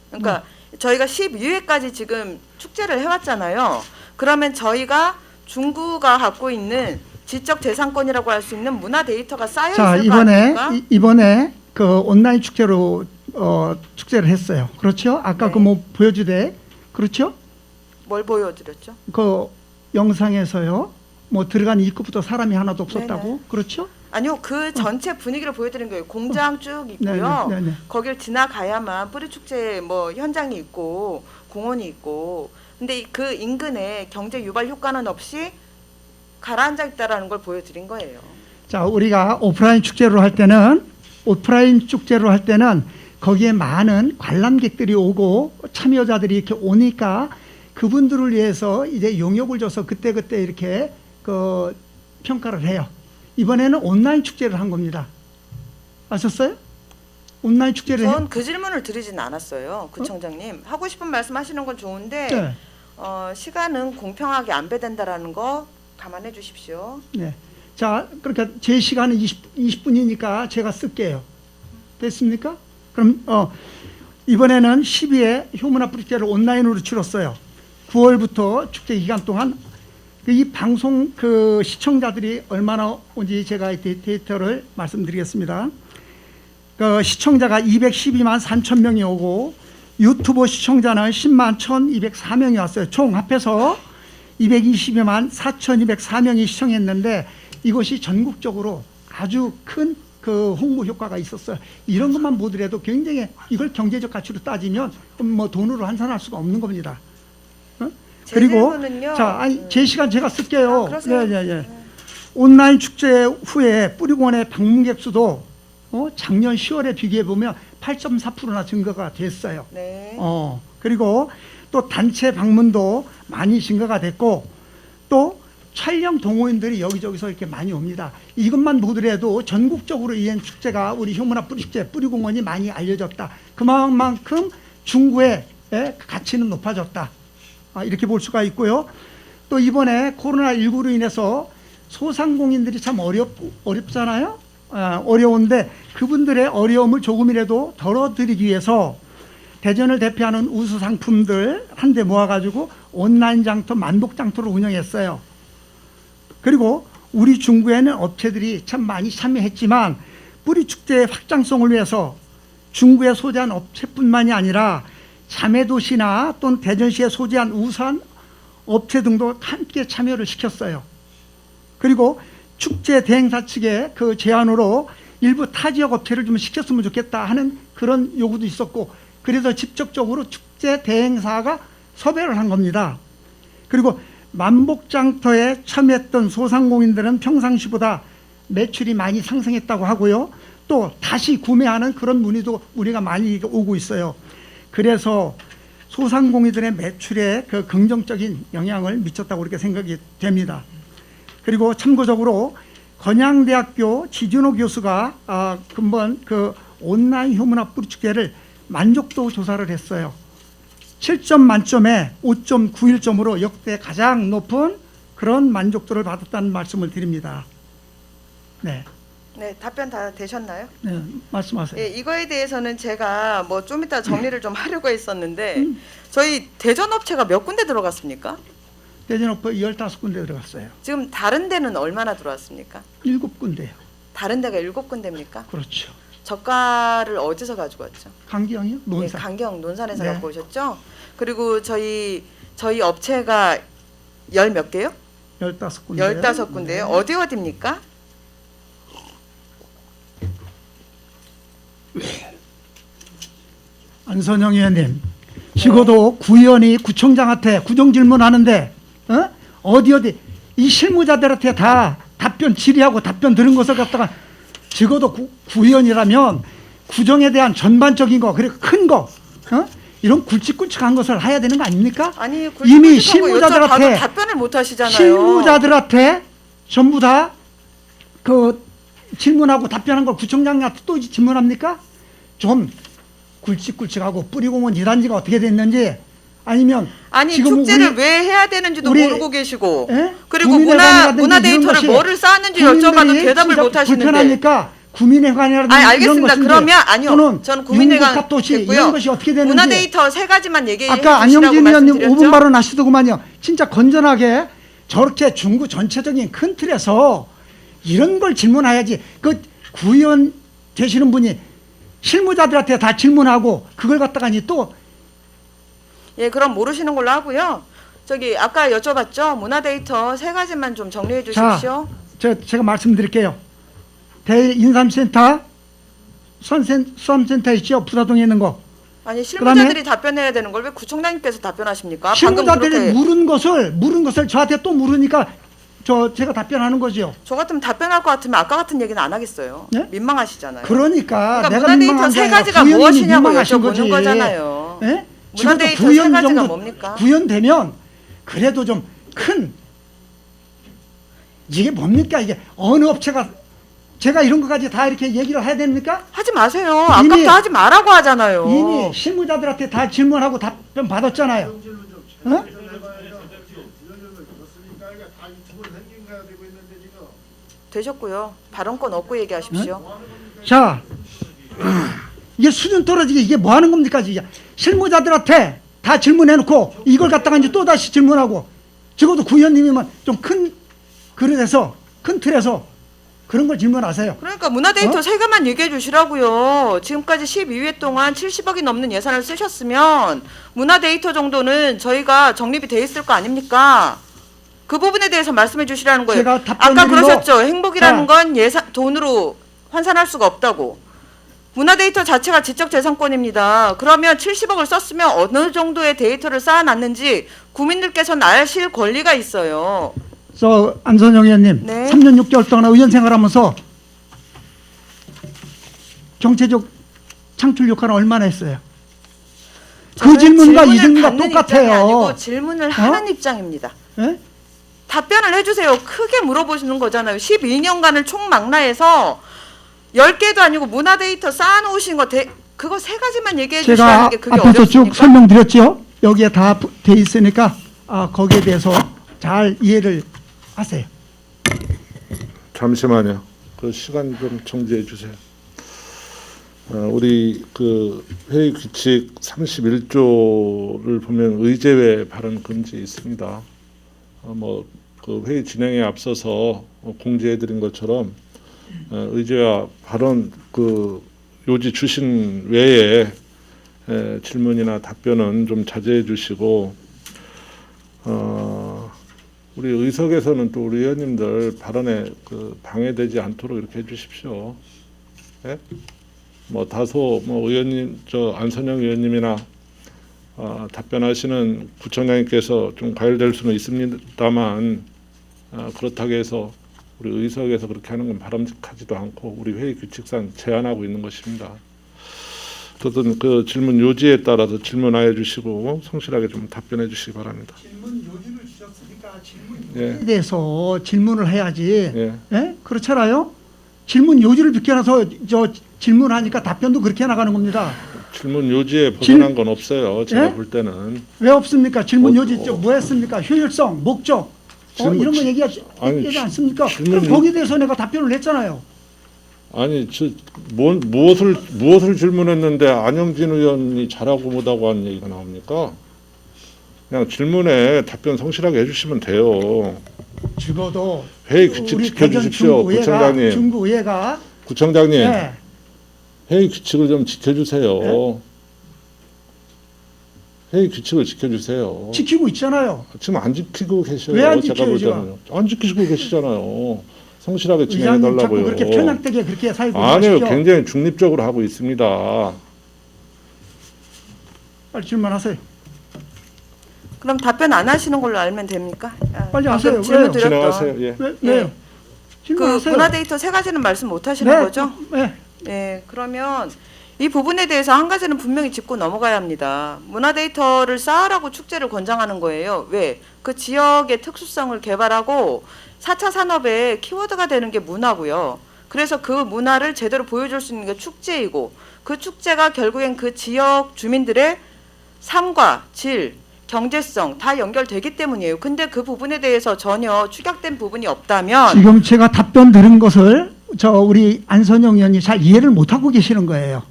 그러니까 저희가 12회까지 지금 축제를 해왔잖아요. 그러면 저희가 중구가 갖고 있는 지적 재산권이라고 할 수 있는 문화 데이터가 쌓여 자, 있을 거 아닙니까? 이번에 그 온라인 축제로 축제를 했어요. 그렇죠? 아까 네. 그 뭐 보여주대. 그렇죠? 뭘 보여드렸죠? 그 영상에서요. 뭐 들어간 입구부터 사람이 하나도 없었다고. 네네. 그렇죠? 아니요, 그 전체 분위기를 보여드린 거예요. 공장 쭉 있고요. 네네. 거길 지나가야만 뿌리 축제 뭐 현장이 있고 공원이 있고. 근데 그 인근에 경제 유발 효과는 없이 가라앉아 있다라는 걸 보여드린 거예요. 자, 우리가 오프라인 축제로 할 때는 거기에 많은 관람객들이 오고 참여자들이 이렇게 오니까 그분들을 위해서 이제 용역을 줘서 그때그때 이렇게 그 평가를 해요. 이번에는 온라인 축제를 한 겁니다. 아셨어요? 온라인 축제를 전 그 질문을 드리진 않았어요. 구청장님. 하고 싶은 말씀 하시는 건 좋은데 네. 시간은 공평하게 안배된다라는 거 감안해 주십시오. 네. 자, 그러니까 제 시간은 20분이니까 제가 쓸게요. 됐습니까? 그럼 이번에는 12회 효문화 축제를 온라인으로 치렀어요. 9월부터 축제 기간 동안 이 방송 그 시청자들이 얼마나 온지 제가 이 데이터를 말씀드리겠습니다. 그 시청자가 212만 3천 명이 오고 유튜브 시청자는 10만 1,204명이 왔어요. 총 합해서 222만 4,204명이 시청했는데 이것이 전국적으로 아주 큰 그 홍보 효과가 있었어요. 이런 것만 보더라도 굉장히 이걸 경제적 가치로 따지면 뭐 돈으로 환산할 수가 없는 겁니다. 제 그리고 질문은요. 자, 아니 제 시간 제가 쓸게요. 그러세요. 예. 온라인 축제 후에 뿌리공원의 방문객 수도 작년 10월에 비교해 보면 8.4%나 증가가 됐어요. 네. 그리고 또 단체 방문도 많이 증가가 됐고 또 촬영 동호인들이 여기저기서 이렇게 많이 옵니다. 이것만 보더라도 전국적으로 이 축제가 우리 효문화 뿌리축제 뿌리공원이 많이 알려졌다. 그만큼 중구의 가치는 높아졌다. 이렇게 볼 수가 있고요. 또 이번에 코로나19로 인해서 소상공인들이 참 어렵잖아요. 어려운데 그분들의 어려움을 조금이라도 덜어드리기 위해서 대전을 대표하는 우수 상품들 한데 모아가지고 온라인 장터, 만복 장터를 운영했어요. 그리고 우리 중구에는 업체들이 참 많이 참여했지만 뿌리축제의 확장성을 위해서 중구에 소재한 업체뿐만이 아니라 자매도시나 또는 대전시에 소재한 우수한 업체 등도 함께 참여를 시켰어요. 그리고 축제 대행사 측의 그 제안으로 일부 타 지역 업체를 좀 시켰으면 좋겠다 하는 그런 요구도 있었고 그래서 직접적으로 축제 대행사가 섭외를 한 겁니다. 그리고 만복장터에 참여했던 소상공인들은 평상시보다 매출이 많이 상승했다고 하고요. 또 다시 구매하는 그런 문의도 우리가 많이 오고 있어요. 그래서 소상공인들의 매출에 그 긍정적인 영향을 미쳤다고 그렇게 생각이 됩니다. 그리고 참고적으로 건양대학교 지준호 교수가 금번 그 온라인 효문화 뿌리축제를 만족도 조사를 했어요. 7점 만점에 5.91점으로 역대 가장 높은 그런 만족도를 받았다는 말씀을 드립니다. 네, 네, 답변 다 되셨나요? 네 말씀하세요. 예, 이거에 대해서는 제가 뭐 좀 이따 정리를 좀 하려고 했었는데 저희 대전 업체가 몇 군데 들어갔습니까? 대전 오퍼 15군데 들어갔어요. 지금 다른 데는 얼마나 들어왔습니까? 7군데요. 다른 데가 7군데입니까? 그렇죠. 저가를 어디서 가지고 왔죠? 강기영이요? 예, 논산. 강경 논산에서 네. 갖고 오셨죠? 그리고 저희 업체가 열 몇 개요? 15군데. 15군데요. 어디입니까? 안선영 의원님, 적어도 구의원이 구청장한테 구정 질문하는데 어디 이 실무자들한테 다 답변 질의하고 답변 들은 것을 갖다가 적어도 구의원이라면 구정에 대한 전반적인 거 그리고 큰 거 이런 굵직굵직한 것을 해야 되는 거 아닙니까? 아니 이미 굵직굵직한 거 실무자들한테 여쭤봐도 답변을 못 하시잖아요. 실무자들한테 전부 다 그 질문하고 답변한 걸 구청장한테 또 질문합니까? 좀 굵직굵직하고 뿌리공원 2단지가 어떻게 됐는지 아니면 아니 지금 축제를 우리- 왜 해야 되는지도 우리- 모르고 계시고 예? 그리고 구민회관이라든지 문화 이런 데이터를 것이 뭐를 쌓았는지 여쭤봐도 국민들이 대답을 진짜 못 하시는데 불편하니까 구민회관이라든지 아니 이런 알겠습니다. 것인지 그러면 아니요. 또는 저는 구민회관 융복합도시 됐고요. 이런 것이 어떻게 되는지 문화 데이터 세 가지만 얘기해 아까 주시라고 안영진 의원님 말씀드렸죠. 5분 발언 하시더구만요. 진짜 건전하게 저렇게 중구 전체적인 큰 틀에서 이런 걸 질문해야지. 그 구의원 되시는 분이 실무자들한테 다 질문하고 그걸 갖다가니 또 예, 그럼 모르시는 걸로 하고요. 저기 아까 여쭤봤죠. 문화 데이터 세 가지만 좀 정리해 주십시오. 제가 말씀드릴게요. 대인삼센터 수험센터 있죠? 부사동에 있는 거. 아니 실무자들이 답변해야 되는 걸 왜 구청장님께서 답변하십니까? 방금 실무자들이 그렇게 물은 것을 저한테 또 물으니까 제가 답변하는 거죠. 저 같으면 답변할 것 같으면 아까 같은 얘기는 안 하겠어요. 네? 민망하시잖아요. 그러니까 그러니까 내가 문화 데이터 민망한 게 세 아니라 가지가 구현이 무엇이냐고 민망하신 여쭤보는 거지. 거잖아요. 예? 문화 적어도 데이터 세 구현 가지가 정도 뭡니까? 구현되면 그래도 좀 큰 이게 뭡니까 이게 어느 업체가 제가 이런 것까지 다 이렇게 얘기를 해야 됩니까? 하지 마세요. 이미- 아까부터 하지 말라고 하잖아요. 이미 실무자들한테 다 질문하고 답변 받았잖아요. 어? 되셨고요. 발언권 없고 얘기하십시오. 자, 이게 수준 떨어지게 이게 뭐 하는 겁니까? 이게 실무자들한테 다 질문해놓고 이걸 갖다가 이제 또 다시 질문하고 적어도 구의원님이면 좀 큰 그릇에서 큰 틀에서 그런 걸 질문하세요. 그러니까 문화데이터 세 개만 얘기해 주시라고요. 지금까지 12회 동안 70억이 넘는 예산을 쓰셨으면 문화데이터 정도는 저희가 적립이 돼 있을 거 아닙니까? 그 부분에 대해서 말씀해 주시라는 거예요. 제가 답변 아까 드리고- 그러셨죠. 행복이라는 자. 건 예산 돈으로 환산할 수가 없다고. 문화데이터 자체가 지적재산권입니다. 그러면 70억을 썼으면 어느 정도의 데이터를 쌓아놨는지 국민들께서는 아실 권리가 있어요. 저 안선영 의원님, 네. 3년 6개월 동안 의원 생활하면서 정체적 창출 역할을 얼마나 했어요? 그 저는 질문과 이 질문을 질문과 받는 입장이 아니고 똑같아요. 질문을 하는 입장입니다. 예? 답변을 해주세요. 크게 물어보시는 거잖아요. 12년간을 총망라해서 10개도 아니고 문화데이터 쌓아놓으신 거 그거 세 가지만 얘기해 제가 주시라는 게 그게 앞에서 쭉 어렵습니까? 설명드렸죠. 여기에 다 돼 있으니까 거기에 대해서 잘 이해를 하세요. 잠시만요. 그 시간 좀 정지해 주세요. 우리 그 회의 규칙 31조를 보면 의제외 발언 금지 있습니다. 뭐 그 회의 진행에 앞서서 공지해 드린 것처럼 의제와 발언 그 요지 주신 외에 질문이나 답변은 좀 자제해 주시고 우리 의석에서는 또 우리 의원님들 발언에 그 방해되지 않도록 이렇게 해주십시오. 예? 뭐 다소 뭐 의원님 저 안선영 의원님이나 답변하시는 구청장님께서 좀 과열될 수는 있습니다만 그렇다고 해서 우리 의석에서 그렇게 하는 건 바람직하지도 않고 우리 회의 규칙상 제한하고 있는 것입니다. 어떤 그 질문 요지에 따라서 질문하여 주시고 성실하게 좀 답변해 주시기 바랍니다. 질문 요지를 주셨으니까 질문 예. 요지에 대해서 질문을 해야지. 예. 예? 그렇잖아요. 질문 요지를 비켜놔서 저 질문하니까 답변도 그렇게 나가는 겁니다. 질문 요지에 벗어난 건 없어요. 제가 예? 볼 때는 왜 없습니까? 질문 요지 어. 뭐 했습니까? 효율성, 목적 질문- 이런 거 얘기하지 않습니까? 질문 그럼 거기에 대해서 내가 답변을 했잖아요. 아니 무엇을 질문했는데 안영진 의원이 잘하고 못하고 하는 얘기가 나옵니까? 그냥 질문에 답변 성실하게 해주시면 돼요. 죽어도 회의 규칙 우리 지켜주십시오, 구청장님. 중부의회가 구청장님, 네. 회의 규칙을 좀 지켜주세요. 네? 회의 규칙을 지켜주세요. 지키고 있잖아요. 지금 안 지키고 계셔요. 왜안 제가 지켜요, 볼 지금? 때는 안 지키시고 계시잖아요. 성실하게 진행해 의장님 자꾸 달라고요. 그렇게 편향되게 그렇게 살고 아니요, 마십시오. 굉장히 중립적으로 하고 있습니다. 빨리 질문하세요. 그럼 답변 안 하시는 걸로 알면 됩니까? 빨리 방금 하세요. 질문 왜요? 드렸던 진행하세요. 예. 왜? 예. 왜요? 그 질문하세요. 문화데이터 세 가지는 말씀 못 하시는 네. 거죠? 네. 네, 그러면 이 부분에 대해서 한 가지는 분명히 짚고 넘어가야 합니다. 문화데이터를 쌓으라고 축제를 권장하는 거예요. 왜? 그 지역의 특수성을 개발하고 4차 산업의 키워드가 되는 게 문화고요. 그래서 그 문화를 제대로 보여줄 수 있는 게 축제이고 그 축제가 결국엔 그 지역 주민들의 삶과 질, 경제성 다 연결되기 때문이에요. 근데 그 부분에 대해서 전혀 축약된 부분이 없다면 지금 제가 답변 들은 것을 우리 안선영 의원이 잘 이해를 못 하고 계시는 거예요.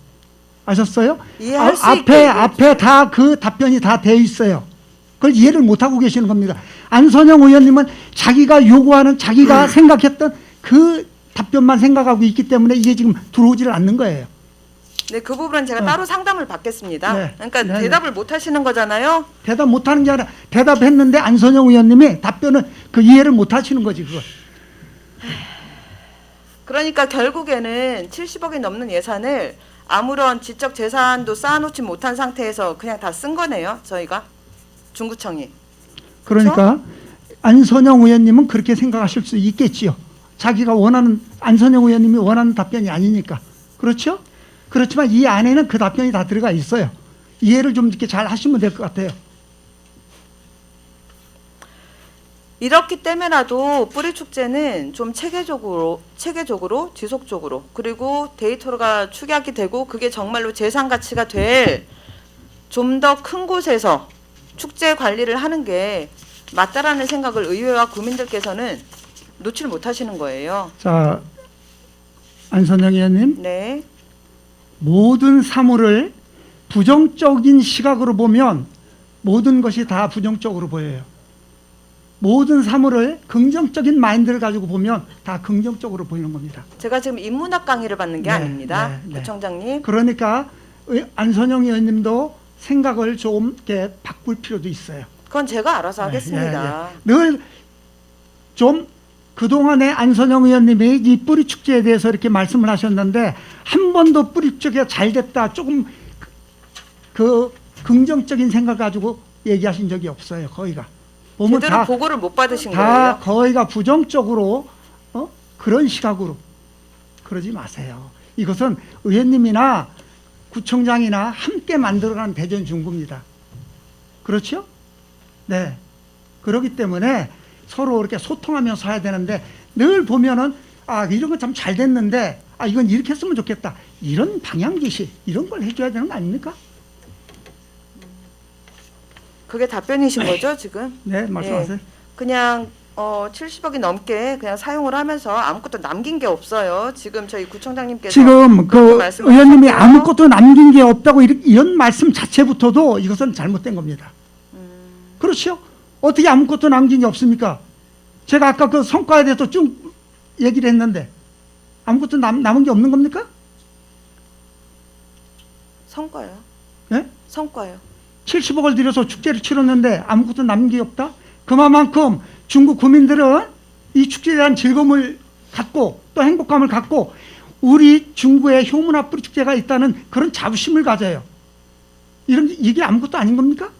아셨어요? 이해할 수 있게 얘기해 앞에 다 그 답변이 다 돼 있어요. 그걸 이해를 못 하고 계시는 겁니다. 안선영 의원님은 자기가 요구하는 자기가 생각했던 그 답변만 생각하고 있기 때문에 이게 지금 들어오지를 않는 거예요. 네, 그 부분은 제가 따로 상담을 받겠습니다. 네. 그러니까 네, 네. 대답을 못 하시는 거잖아요. 대답 못 하는 게 아니라 대답했는데 안선영 의원님이 답변을 그 이해를 못 하시는 거지 그거. 그러니까 결국에는 70억이 넘는 예산을 아무런 지적 재산도 쌓아놓지 못한 상태에서 그냥 다 쓴 거네요. 저희가 중구청이. 그러니까 안선영 의원님은 그렇게 생각하실 수 있겠지요. 자기가 원하는 안선영 의원님이 원하는 답변이 아니니까. 그렇죠? 그렇지만 이 안에는 그 답변이 다 들어가 있어요. 이해를 좀 이렇게 잘 하시면 될 것 같아요. 이렇기 때문에라도 뿌리 축제는 좀 체계적으로 지속적으로 그리고 데이터가 축약이 되고 그게 정말로 재산 가치가 될 좀 더 큰 곳에서 축제 관리를 하는 게 맞다라는 생각을 의회와 국민들께서는 놓칠 못하시는 거예요. 자, 안선영 의원님, 네. 모든 사물을 부정적인 시각으로 보면 모든 것이 다 부정적으로 보여요. 모든 사물을 긍정적인 마인드를 가지고 보면 다 긍정적으로 보이는 겁니다. 제가 지금 인문학 강의를 받는 게 네, 아닙니다. 네, 네. 구청장님. 그러니까 안선영 의원님도 생각을 좀 이렇게 바꿀 필요도 있어요. 그건 제가 알아서 네, 하겠습니다. 늘 좀 그동안에 안선영 의원님이 이 뿌리 축제에 대해서 이렇게 말씀을 하셨는데 한 번도 뿌리 축제가 잘 됐다 조금 그 긍정적인 생각 가지고 얘기하신 적이 없어요. 거의가 보면 제대로 다, 보고를 못 받으신 다 거예요. 거의가 부정적으로 그런 시각으로 그러지 마세요. 이것은 의원님이나 구청장이나 함께 만들어가는 대전 중구입니다. 그렇죠? 네. 그렇기 때문에 서로 이렇게 소통하면서 해야 되는데 늘 보면은 아 이런 건 참 잘 됐는데 아 이건 이렇게 했으면 좋겠다 이런 방향 제시 이런 걸 해줘야 되는 거 아닙니까? 그게 답변이신 거죠 지금? 네 말씀하세요. 그냥 70억이 넘게 그냥 사용을 하면서 아무것도 남긴 게 없어요. 지금 저희 구청장님께서 지금 그 그렇게 말씀을 의원님이 하셨고요. 아무것도 남긴 게 없다고 이런 말씀 자체부터도 이것은 잘못된 겁니다. 그렇죠? 어떻게 아무것도 남긴 게 없습니까? 제가 아까 그 성과에 대해서 쭉 얘기를 했는데 아무것도 남은 게 없는 겁니까? 성과요. 예? 성과요. 70억을 들여서 축제를 치렀는데 아무것도 남은 게 없다? 그만큼 중국 구민들은 이 축제에 대한 즐거움을 갖고 또 행복감을 갖고 우리 중구에 효문화 뿌리 축제가 있다는 그런 자부심을 가져요. 이게 아무것도 아닌 겁니까?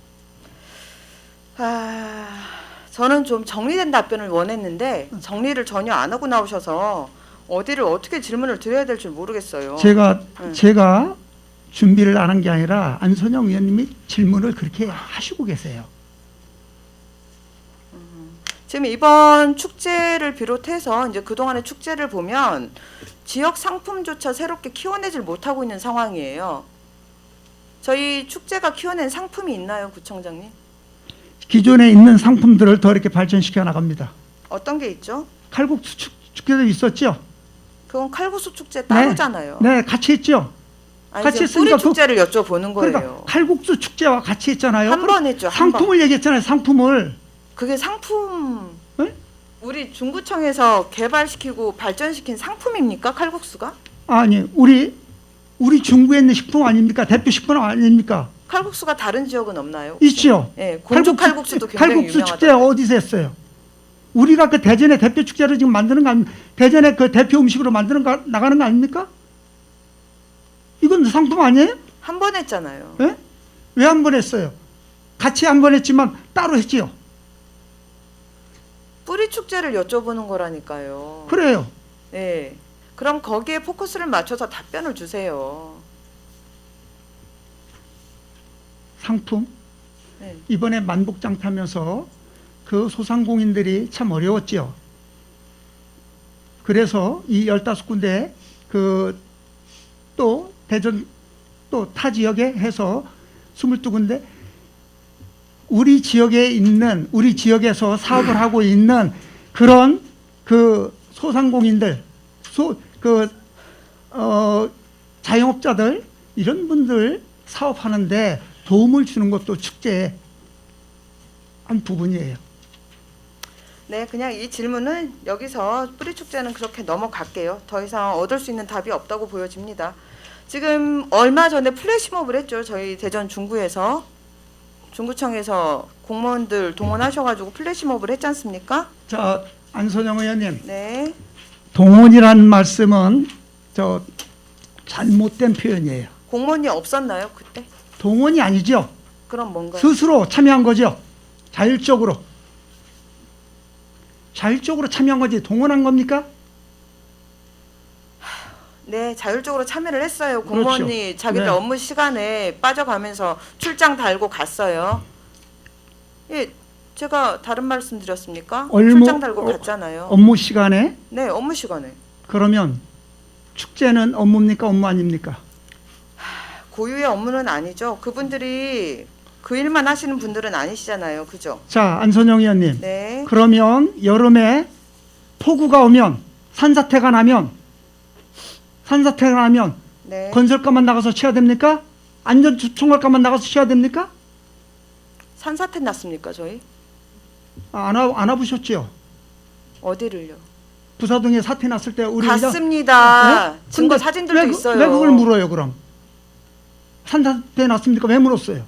저는 좀 정리된 답변을 원했는데 정리를 전혀 안 하고 나오셔서 어디를 어떻게 질문을 드려야 될지 모르겠어요. 제가 준비를 안 한 게 아니라 안선영 의원님이 질문을 그렇게 하시고 계세요. 지금 이번 축제를 비롯해서 이제 그동안의 축제를 보면 지역 상품조차 새롭게 키워내질 못하고 있는 상황이에요. 저희 축제가 키워낸 상품이 있나요, 구청장님? 기존에 있는 상품들을 더 이렇게 발전시켜 나갑니다. 어떤 게 있죠? 칼국수 축제도 있었죠? 그건 칼국수 축제 따로잖아요. 네, 같이 했죠? 아니, 같이 지금 뿌리 했으니까 축제를 여쭤보는 거예요. 그러니까 칼국수 축제와 같이 했잖아요. 한 번 했죠. 한 번. 상품을 얘기했잖아요. 상품을. 그게 상품. 네? 우리 중구청에서 개발시키고 발전시킨 상품입니까? 칼국수가? 아니, 우리 중구에 있는 식품 아닙니까? 대표 식품 아닙니까? 칼국수가 다른 지역은 없나요? 있죠. 예, 공주 칼국수도 굉장히 칼국수 축제 유명하다. 어디서 했어요? 우리가 그 대전의 대표 축제를 지금 만드는 거 아닙니까? 대전의 그 대표 음식으로 나가는 거 아닙니까? 이건 상품 아니에요? 한 번 했잖아요. 예? 왜 한 번 했어요? 같이 한 번 했지만 따로 했지요. 뿌리 축제를 여쭤보는 거라니까요. 그래요. 예. 그럼 거기에 포커스를 맞춰서 답변을 주세요. 상품. 네. 이번에 만복장 타면서 그 소상공인들이 참 어려웠지요. 그래서 이 15군데 또 대전 또 타 지역에 해서 22군데 우리 지역에서 사업을 하고 있는 그런 그 소상공인들, 자영업자들 이런 분들 사업하는데 도움을 주는 것도 축제의 한 부분이에요. 네, 그냥 이 질문은 여기서 뿌리 축제는 그렇게 넘어갈게요. 더 이상 얻을 수 있는 답이 없다고 보여집니다. 지금 얼마 전에 플래시몹을 했죠. 저희 대전 중구에서 중구청에서 공무원들 동원하셔가지고 플래시몹을 했지 않습니까? 자, 안선영 의원님, 네. 동원이라는 말씀은 잘못된 표현이에요. 공무원이 없었나요 그때? 동원이 아니죠. 그럼 뭔가요? 스스로 참여한 거죠. 자율적으로 참여한 거지 동원한 겁니까? 네, 자율적으로 참여를 했어요. 공무원이 그렇죠. 자기들 네. 업무 시간에 빠져가면서 출장 달고 갔어요. 예, 제가 다른 말씀 드렸습니까? 출장 달고 갔잖아요. 업무 시간에. 네, 업무 시간에. 그러면 축제는 업무입니까? 업무 아닙니까? 고유의 업무는 아니죠. 그분들이 그 일만 하시는 분들은 아니시잖아요. 그죠? 자, 안선영 의원님. 네. 그러면 여름에 폭우가 오면 산사태가 나면 네. 건설가만 나가서 쳐야 됩니까? 안전총괄가만 나가서 쳐야 됩니까? 산사태 났습니까, 저희? 안 와보셨죠? 어디를요? 부사동에 사태 났을 때 우리 갔습니다. 네? 증거 근데 사진들도 왜 있어요. 왜 그걸 물어요 그럼? 산사태 났습니까? 왜 물었어요?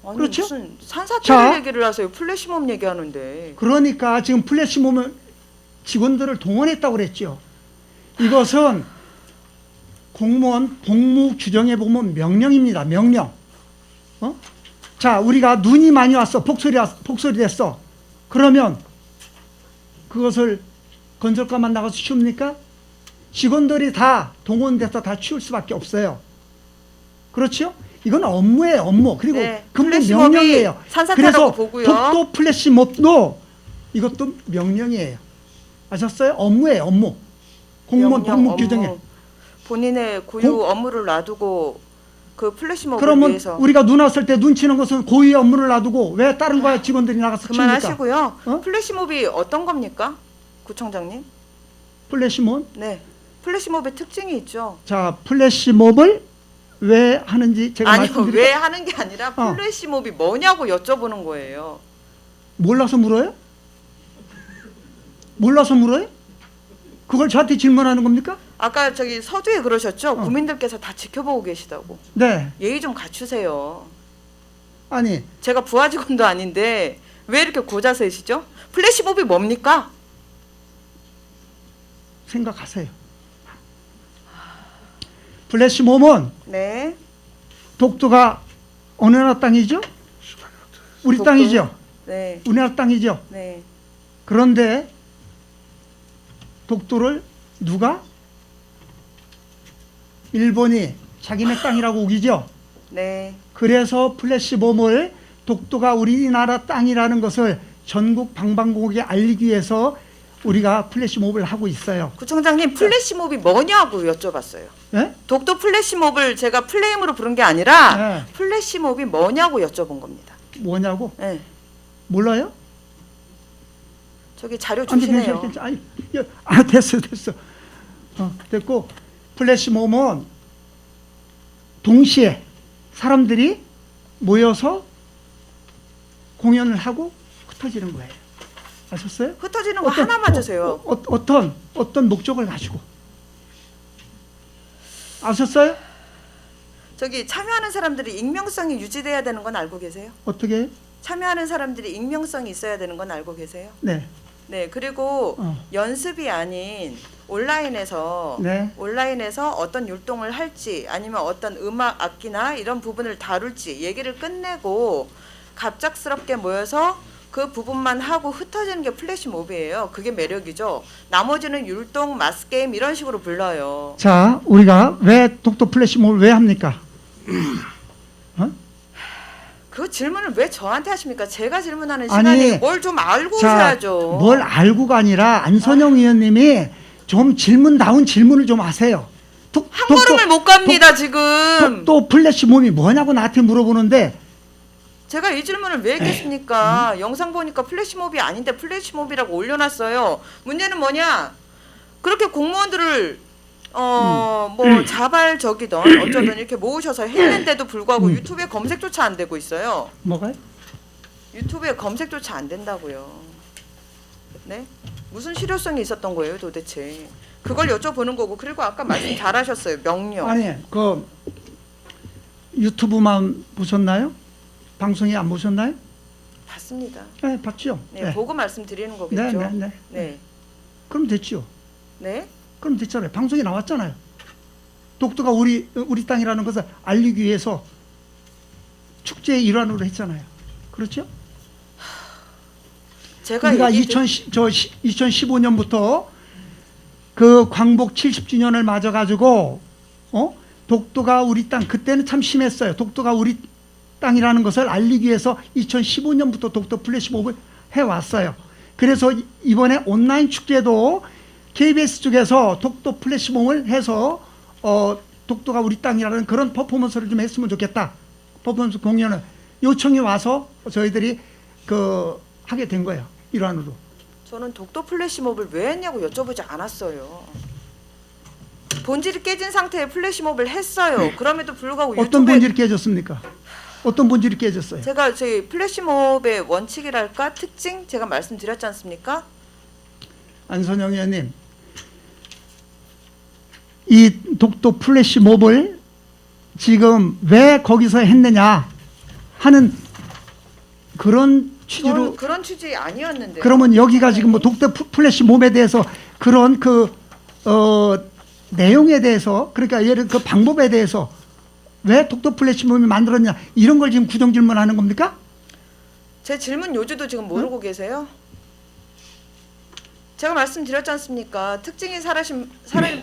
아니, 그렇죠? 무슨 산사태를 자. 얘기를 하세요. 플래시몹 얘기하는데. 그러니까 지금 플래시몹을 직원들을 동원했다고 그랬죠. 이것은 공무원 복무 규정에 보면 명령입니다. 명령. 자, 우리가 눈이 많이 왔어. 폭설이 됐어. 그러면 그것을 건설과만 나가서 치웁니까? 직원들이 다 동원돼서 다 치울 수밖에 없어요. 그렇죠? 이건 업무예요, 업무. 그리고 네, 근무 플래시몹이 명령이에요. 산사태라고 그래서 보고요. 독도 플래시몹도 이것도 명령이에요. 아셨어요? 업무예요, 업무. 공무원 명령, 복무 업무. 규정에. 본인의 고유 업무를 놔두고 그 플래시몹을 그러면 위해서 우리가 눈 왔을 때 눈 치는 것은 고유의 업무를 놔두고 왜 다른 거 직원들이 나가서 칩니까? 그만하시고요. 어? 플래시몹이 어떤 겁니까? 구청장님? 플래시몹? 네. 플래시몹의 특징이 있죠. 자, 플래시몹을 왜 하는지 제가 아니요. 말씀드릴게요. 왜 하는 게 아니라 플래시몹이 뭐냐고 여쭤보는 거예요. 몰라서 물어요? 몰라서 물어요? 그걸 저한테 질문하는 겁니까? 아까 저기 서두에 그러셨죠? 국민들께서 다 지켜보고 계시다고. 네. 예의 좀 갖추세요. 아니, 제가 부하 직원도 아닌데 왜 이렇게 고자세시죠? 플래시몹이 뭡니까? 생각하세요. 플래시몹은 네. 독도가 어느 나라 땅이죠? 우리 독도요? 땅이죠? 네. 우리나라 땅이죠? 네. 그런데 독도를 누가? 일본이 자기네 땅이라고 우기죠? 네. 그래서 플래시몹을 독도가 우리나라 땅이라는 것을 전국 방방곡곡에 알리기 위해서 우리가 플래시몹을 하고 있어요. 구청장님 플래시몹이 뭐냐고 여쭤봤어요. 네? 독도 플래시몹을 제가 플레임으로 부른 게 아니라 네. 플래시몹이 뭐냐고 여쭤본 겁니다. 뭐냐고? 네. 몰라요? 저기 자료 아니, 주시네요. 괜찮아. 됐어. 됐고, 플래시몹은 동시에 사람들이 모여서 공연을 하고 흩어지는 거예요. 아셨어요? 흩어지는 거 하나 맞으세요. 어떤 목적을 가지고. 아셨어요? 저기 참여하는 사람들이 익명성이 유지돼야 되는 건 알고 계세요? 어떻게 해요? 참여하는 사람들이 익명성이 있어야 되는 건 알고 계세요? 네. 네. 그리고 어. 연습이 아닌 온라인에서 네. 어떤 율동을 할지 아니면 어떤 음악 악기나 이런 부분을 다룰지 얘기를 끝내고 갑작스럽게 모여서 그 부분만 하고 흩어지는 게 플래시몹이에요. 그게 매력이죠. 나머지는 율동, 마스게임 이런 식으로 불러요. 자, 우리가 왜 독도 플래시몹을 왜 합니까? 그 질문을 왜 저한테 하십니까? 제가 질문하는 아니, 시간에 뭘 좀 알고 자, 오셔야죠. 뭘 알고가 아니라 안선영 의원님이 좀 질문다운 질문을 좀 하세요. 한 걸음을 못 갑니다, 지금. 독도 플래시몹이 뭐냐고 나한테 물어보는데 제가 이 질문을 왜 했겠습니까? 영상 보니까 플래시몹이 아닌데 플래시몹이라고 올려놨어요. 문제는 뭐냐? 그렇게 공무원들을 뭐 자발적이던 어쩌든 이렇게 모으셔서 했는데도 불구하고 유튜브에 검색조차 안 되고 있어요. 뭐가요? 유튜브에 검색조차 안 된다고요. 네? 무슨 실효성이 있었던 거예요, 도대체? 그걸 여쭤보는 거고. 그리고 아까 말씀 잘하셨어요. 명령. 아니, 그 유튜브만 보셨나요? 방송이 안 보셨나요? 봤습니다. 네, 봤죠. 네, 보고 말씀드리는 거겠죠. 네. 네. 그럼 됐죠. 네? 그럼 됐잖아요. 방송에 나왔잖아요. 독도가 우리 땅이라는 것을 알리기 위해서 축제의 일환으로 했잖아요. 그렇죠? 제가 우리가 얘기 2015년부터 그 광복 70주년을 맞아가지고 독도가 우리 땅, 그때는 참 심했어요. 독도가 우리 땅이라는 것을 알리기 위해서 2015년부터 독도 플래시몹을 해왔어요. 그래서 이번에 온라인 축제도 KBS 쪽에서 독도 플래시몹을 해서 독도가 우리 땅이라는 그런 퍼포먼스를 좀 했으면 좋겠다. 퍼포먼스 공연을 요청이 와서 저희들이 하게 된 거예요. 일환으로. 저는 독도 플래시몹을 왜 했냐고 여쭤보지 않았어요. 본질이 깨진 상태에 플래시몹을 했어요. 그럼에도 불구하고 어떤 유튜브에 본질이 깨졌습니까? 어떤 본질이 깨졌어요? 제가 저희 플래시몹의 원칙이랄까 특징 제가 말씀드렸지 않습니까? 안선영 의원님, 이 독도 플래시몹을 지금 왜 거기서 했느냐 하는 그런 취지로, 저는 그런 취지 아니었는데요. 그러면 여기가 지금 뭐 독도 플래시몹에 대해서 그런 내용에 대해서, 그러니까 예를 그 방법에 대해서 왜 독도 플래시몹이 만들었냐 이런 걸 지금 구정 질문하는 겁니까? 제 질문 요지도 지금 모르고 계세요? 제가 말씀드렸지 않습니까? 특징이 사라진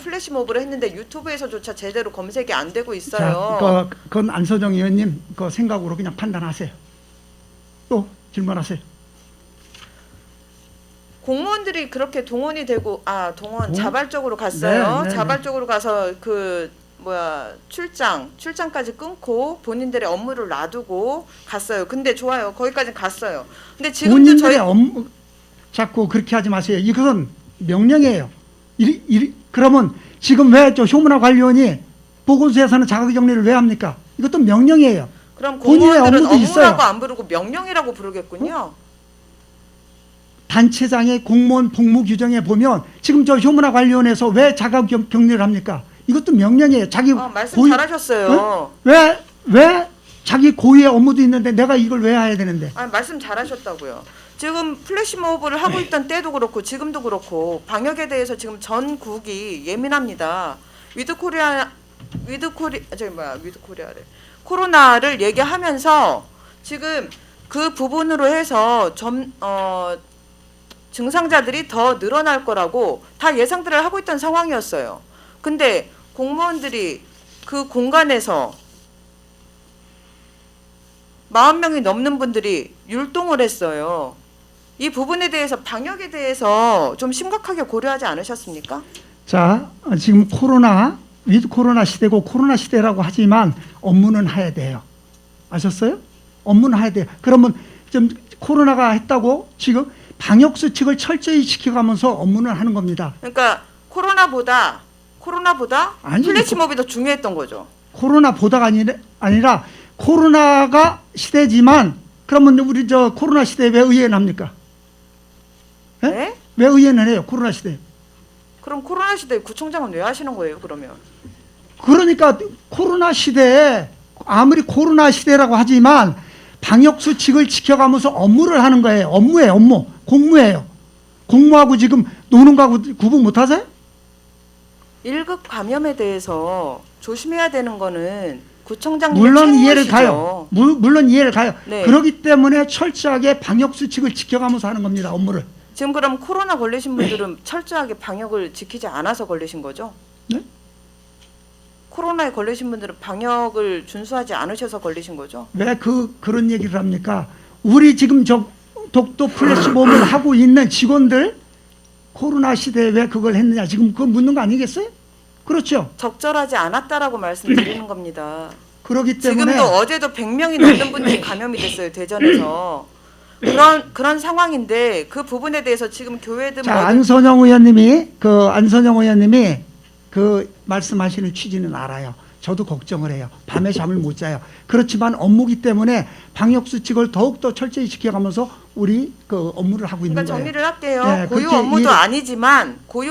플래시몹으로 했는데 유튜브에서조차 제대로 검색이 안 되고 있어요. 자, 그건 안선영 의원님 그 생각으로 그냥 판단하세요. 또 질문하세요. 공무원들이 그렇게 동원이 되고 자발적으로 갔어요. 네, 네, 자발적으로 가서 출장까지 끊고 본인들의 업무를 놔두고 갔어요. 근데 좋아요. 거기까지 갔어요. 근데 지금도 본인들의 업무 자꾸 그렇게 하지 마세요. 이것은 명령이에요. 그러면 지금 왜 저 효문화 관리원이 보건소에서는 자가격리를 왜 합니까? 이것도 명령이에요. 그럼 본인의 공무원들은 업무도 있어요. 업무라고 안 부르고 명령이라고 부르겠군요. 단체장의 공무원 복무 규정에 보면 지금 저 효문화 관리원에서 왜 자가격리를 합니까? 이것도 명령이에요. 자기 말씀 잘하셨어요. 왜 자기 고유의 업무도 있는데 내가 이걸 왜 해야 되는데? 말씀 잘하셨다고요. 지금 플래시몹을 하고 있던 때도 그렇고 지금도 그렇고 방역에 대해서 지금 전국이 예민합니다. 코로나를 얘기하면서 지금 그 부분으로 해서 증상자들이 더 늘어날 거라고 다 예상들을 하고 있던 상황이었어요. 근데 공무원들이 그 공간에서 40명이 넘는 분들이 율동을 했어요. 이 부분에 대해서 방역에 대해서 좀 심각하게 고려하지 않으셨습니까? 자, 지금 위드 코로나 시대고 코로나 시대라고 하지만 업무는 해야 돼요. 아셨어요? 업무는 해야 돼요. 그러면 좀 코로나가 했다고 지금 방역 수칙을 철저히 지켜가면서 업무는 하는 겁니다. 그러니까 코로나보다 아니, 플래시몹이 더 중요했던 거죠. 코로나보다가 아니라 코로나가 시대지만 그러면 우리 저 코로나 시대에 왜 의회는 합니까? 예? 네? 왜 의회는 해요? 코로나 시대에. 그럼 코로나 시대에 구청장은 왜 하시는 거예요, 그러면? 그러니까 코로나 시대에 아무리 코로나 시대라고 하지만 방역 수칙을 지켜가면서 업무를 하는 거예요. 업무예요, 업무. 공무예요. 공무하고 지금 노는 거하고 구분 못 하세요? 1급 감염에 대해서 조심해야 되는 거는 구청장님의 물론 이해를 책무이시죠. 가요. 물론 이해를 가요. 네. 그렇기 때문에 철저하게 방역 수칙을 지켜가면서 하는 겁니다. 업무를. 지금 그럼 코로나 걸리신 분들은 철저하게 방역을 지키지 않아서 걸리신 거죠? 네? 코로나에 걸리신 분들은 방역을 준수하지 않으셔서 걸리신 거죠? 왜 그런 얘기를 합니까? 우리 지금 저 독도 플래시몹을 하고 있는 직원들 코로나 시대에 왜 그걸 했느냐 지금 그걸 묻는 거 아니겠어요? 그렇죠. 적절하지 않았다라고 말씀드리는 겁니다. 그렇기 때문에 지금도 어제도 100명이 넘는 분들이 감염이 됐어요, 대전에서. 그런 상황인데 그 부분에 대해서 지금 교회든 자, 안선영 의원님이 그 말씀하시는 취지는 알아요. 저도 걱정을 해요. 밤에 잠을 못 자요. 그렇지만 업무기 때문에 방역 수칙을 더욱더 철저히 지켜가면서 우리 그 업무를 하고 있는 그러니까 거예요. 정리를 할게요. 네, 고유 그렇게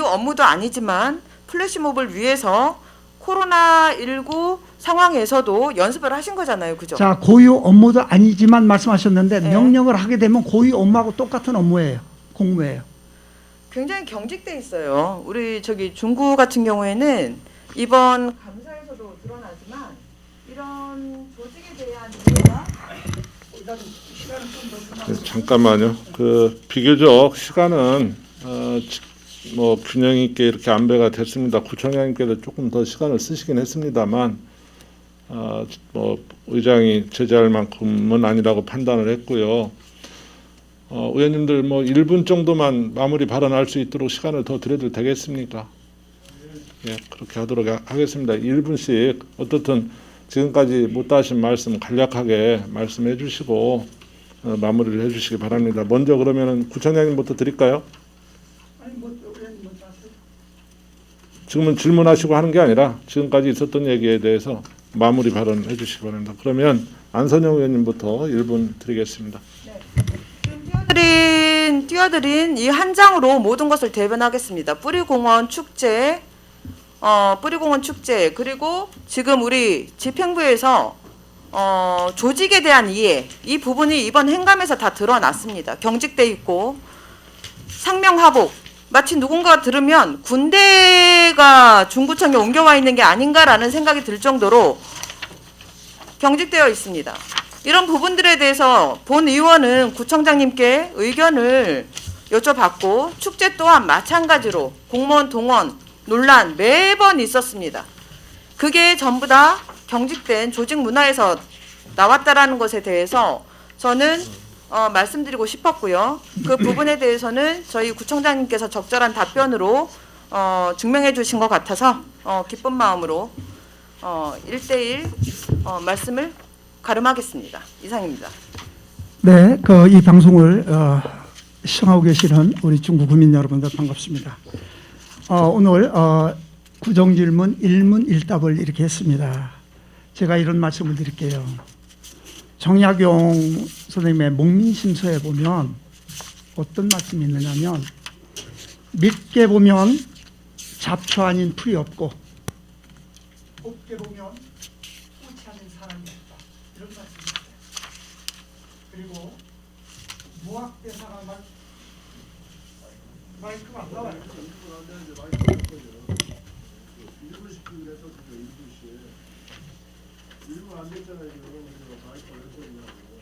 업무도 아니지만 플래시몹을 위해서 코로나19 상황에서도 연습을 하신 거잖아요. 그죠? 자, 고유 업무도 아니지만 말씀하셨는데 네. 명령을 하게 되면 고유 업무하고 똑같은 업무예요. 공무예요. 굉장히 경직돼 있어요. 우리 중구 같은 경우에는 이번 감사에서도 드러나지만 이런 조직에 대한 이해가 잠깐만요. 비교적 시간은 균형 있게 이렇게 안배가 됐습니다. 구청장님께서 조금 더 시간을 쓰시긴 했습니다만 의장이 제재할 만큼은 아니라고 판단을 했고요. 의원님들 1분 정도만 마무리 발언할 수 있도록 시간을 더 드려도 되겠습니까? 예, 그렇게 하도록 하겠습니다. 1분씩 어떻든 지금까지 못하신 말씀 간략하게 말씀해 주시고 마무리를 해 주시기 바랍니다. 먼저 그러면은 구청장님부터 드릴까요? 지금은 질문하시고 하는 게 아니라 지금까지 있었던 얘기에 대해서 마무리 발언 해주시기 바랍니다. 그러면 안선영 의원님부터 1분 드리겠습니다. 띄워드린 이 한 장으로 모든 것을 대변하겠습니다. 뿌리공원 축제, 그리고 지금 우리 집행부에서 조직에 대한 이해, 이 부분이 이번 행감에서 다 드러났습니다. 경직돼 있고 상명하복, 마치 누군가가 들으면 군대가 중구청에 옮겨와 있는 게 아닌가라는 생각이 들 정도로 경직되어 있습니다. 이런 부분들에 대해서 본 의원은 구청장님께 의견을 여쭤봤고, 축제 또한 마찬가지로 공무원 동원 논란 매번 있었습니다. 그게 전부 다 경직된 조직 문화에서 나왔다라는 것에 대해서 저는 말씀드리고 싶었고요. 그 부분에 대해서는 저희 구청장님께서 적절한 답변으로 증명해 주신 것 같아서 기쁜 마음으로 1대1 말씀을 가름하겠습니다. 이상입니다. 네, 이 방송을 시청하고 계시는 우리 중구 구민 여러분들 반갑습니다. 오늘 구정질문 1문 1답을 이렇게 했습니다. 제가 이런 말씀을 드릴게요. 정약용 선생님의 목민심서에 보면 어떤 말씀이 있느냐면, 믿게 보면 잡초 아닌 풀이 없고 곱게 보면 꽃이 아닌 사람이 없다, 이런 말씀이 있어요. 그리고 무학대사가 마이크가 안 나와요.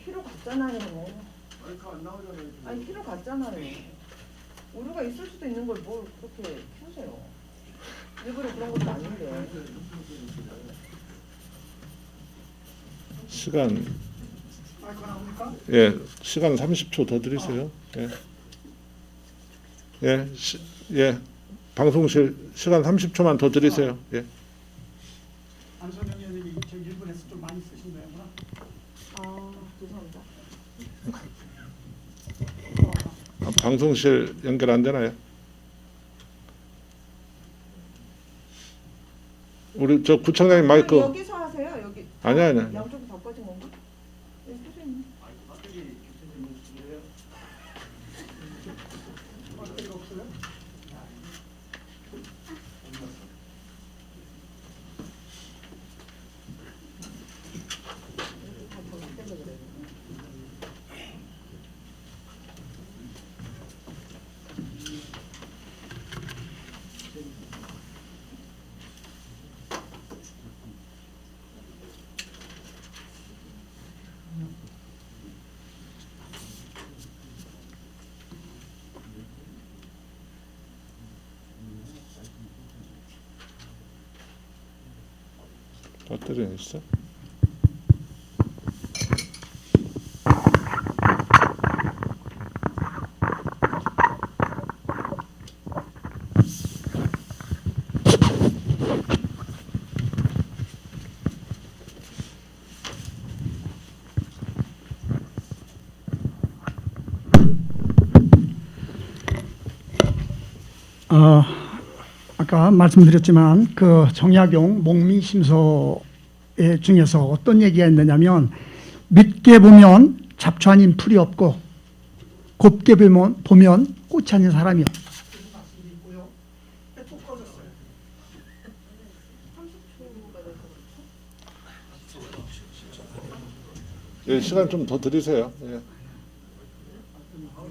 필요 같잖아요. 아니, 필요 같잖아요. 오류가 있을 수도 있는 걸 뭘 그렇게 키우세요. 일부러 그런 것도 아닌데. 시간 마이크 나옵니까? 예, 시간 30초 더 드리세요. 예, 방송실 시간 30초만 더 드리세요. 예. 안선영 의원님이 저 1분에서 좀 많이 쓰신 거구나. 죄송합니다. 방송실 연결 안 되나요? 우리 저 구청장님 마이크. 여기서 하세요. 여기. 아니야. 양쪽이 다 꺼진 건가? 여기 선생님. 배터리가 없어요? 배터리는 있어? 아까 말씀드렸지만 그 정약용 목민심서에 중에서 어떤 얘기가 있느냐면, 믿게 보면 잡초 아닌 풀이 없고 곱게 보면 꽃이 아닌 사람이 없다. 예, 시간 좀 더 드리세요. 예.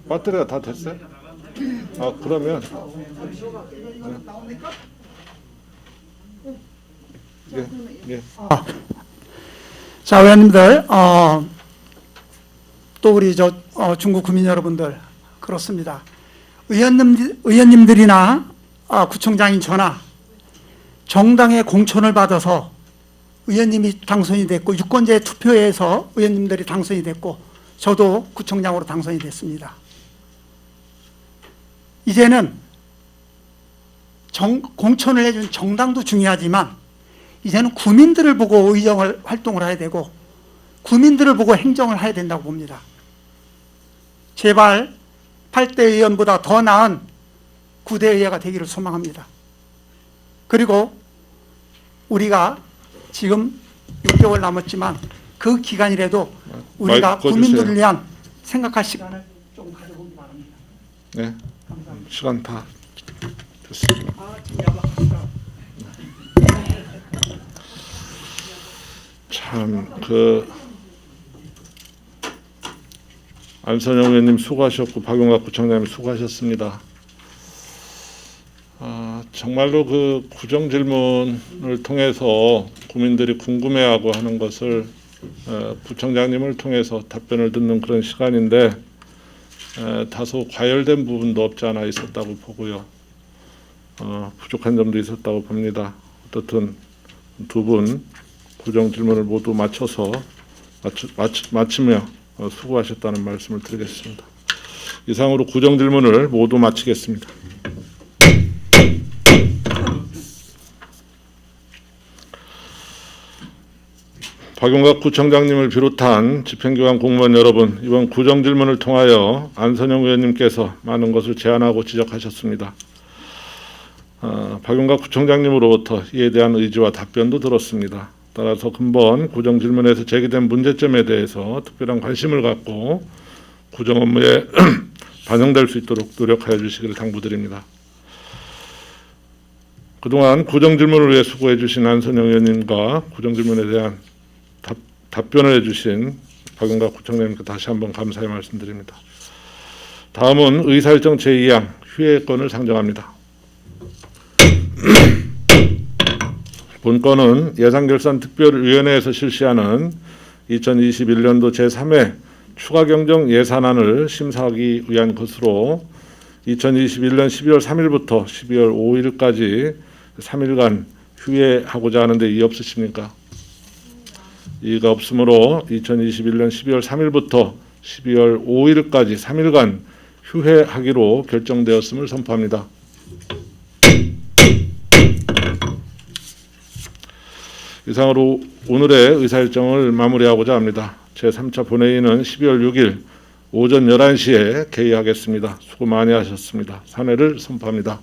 배터리가 다 됐어요? 그러면 예. 자, 의원님들, 또 우리 중국 구민 여러분들, 그렇습니다. 의원님들이나 구청장인 저나 정당의 공천을 받아서 의원님이 당선이 됐고, 유권자의 투표에서 의원님들이 당선이 됐고, 저도 구청장으로 당선이 됐습니다. 이제는 공천을 해준 정당도 중요하지만, 이제는 구민들을 보고 의정 활동을 해야 되고 구민들을 보고 행정을 해야 된다고 봅니다. 제발 8대 의원보다 더 나은 9대 의회가 되기를 소망합니다. 그리고 우리가 지금 6개월 남았지만 그 기간이라도 우리가 마이크 꺼주세요. 국민들을 위한 생각할 시간을 좀 가져보기 바랍니다. 네, 감사합니다. 시간 다 됐습니다. 지금 야박합니다. 참 안선영 의원님 수고하셨고 박용갑 구청장님 수고하셨습니다. 정말로 그 구정 질문을 통해서 국민들이 궁금해하고 하는 것을 구청장님을 통해서 답변을 듣는 그런 시간인데 다소 과열된 부분도 없지 않아 있었다고 보고요. 부족한 점도 있었다고 봅니다. 어떻든 두 분 구정 질문을 모두 마치며 수고하셨다는 말씀을 드리겠습니다. 이상으로 구정 질문을 모두 마치겠습니다. 박용갑 구청장님을 비롯한 집행기관 공무원 여러분, 이번 구정 질문을 통하여 안선영 의원님께서 많은 것을 제안하고 지적하셨습니다. 박용갑 구청장님으로부터 이에 대한 의지와 답변도 들었습니다. 따라서 근본 구정 질문에서 제기된 문제점에 대해서 특별한 관심을 갖고 구정 업무에 반영될 수 있도록 노력하여 주시기를 당부드립니다. 그동안 구정 질문을 위해 수고해 주신 안선영 의원님과 구정 질문에 대한 답변을 해주신 박용갑 구청장님께 다시 한번 감사의 말씀드립니다. 다음은 의사일정 제2항 휴회권을 상정합니다. 본건은 예산결산특별위원회에서 실시하는 2021년도 제3회 추가경정 예산안을 심사하기 위한 것으로 2021년 12월 3일부터 12월 5일까지 3일간 휴회하고자 하는데 이의 없으십니까? 이의가 없으므로 2021년 12월 3일부터 12월 5일까지 3일간 휴회하기로 결정되었음을 선포합니다. 이상으로 오늘의 의사일정을 마무리하고자 합니다. 제3차 본회의는 12월 6일 오전 11시에 개의하겠습니다. 수고 많이 하셨습니다. 산회를 선포합니다.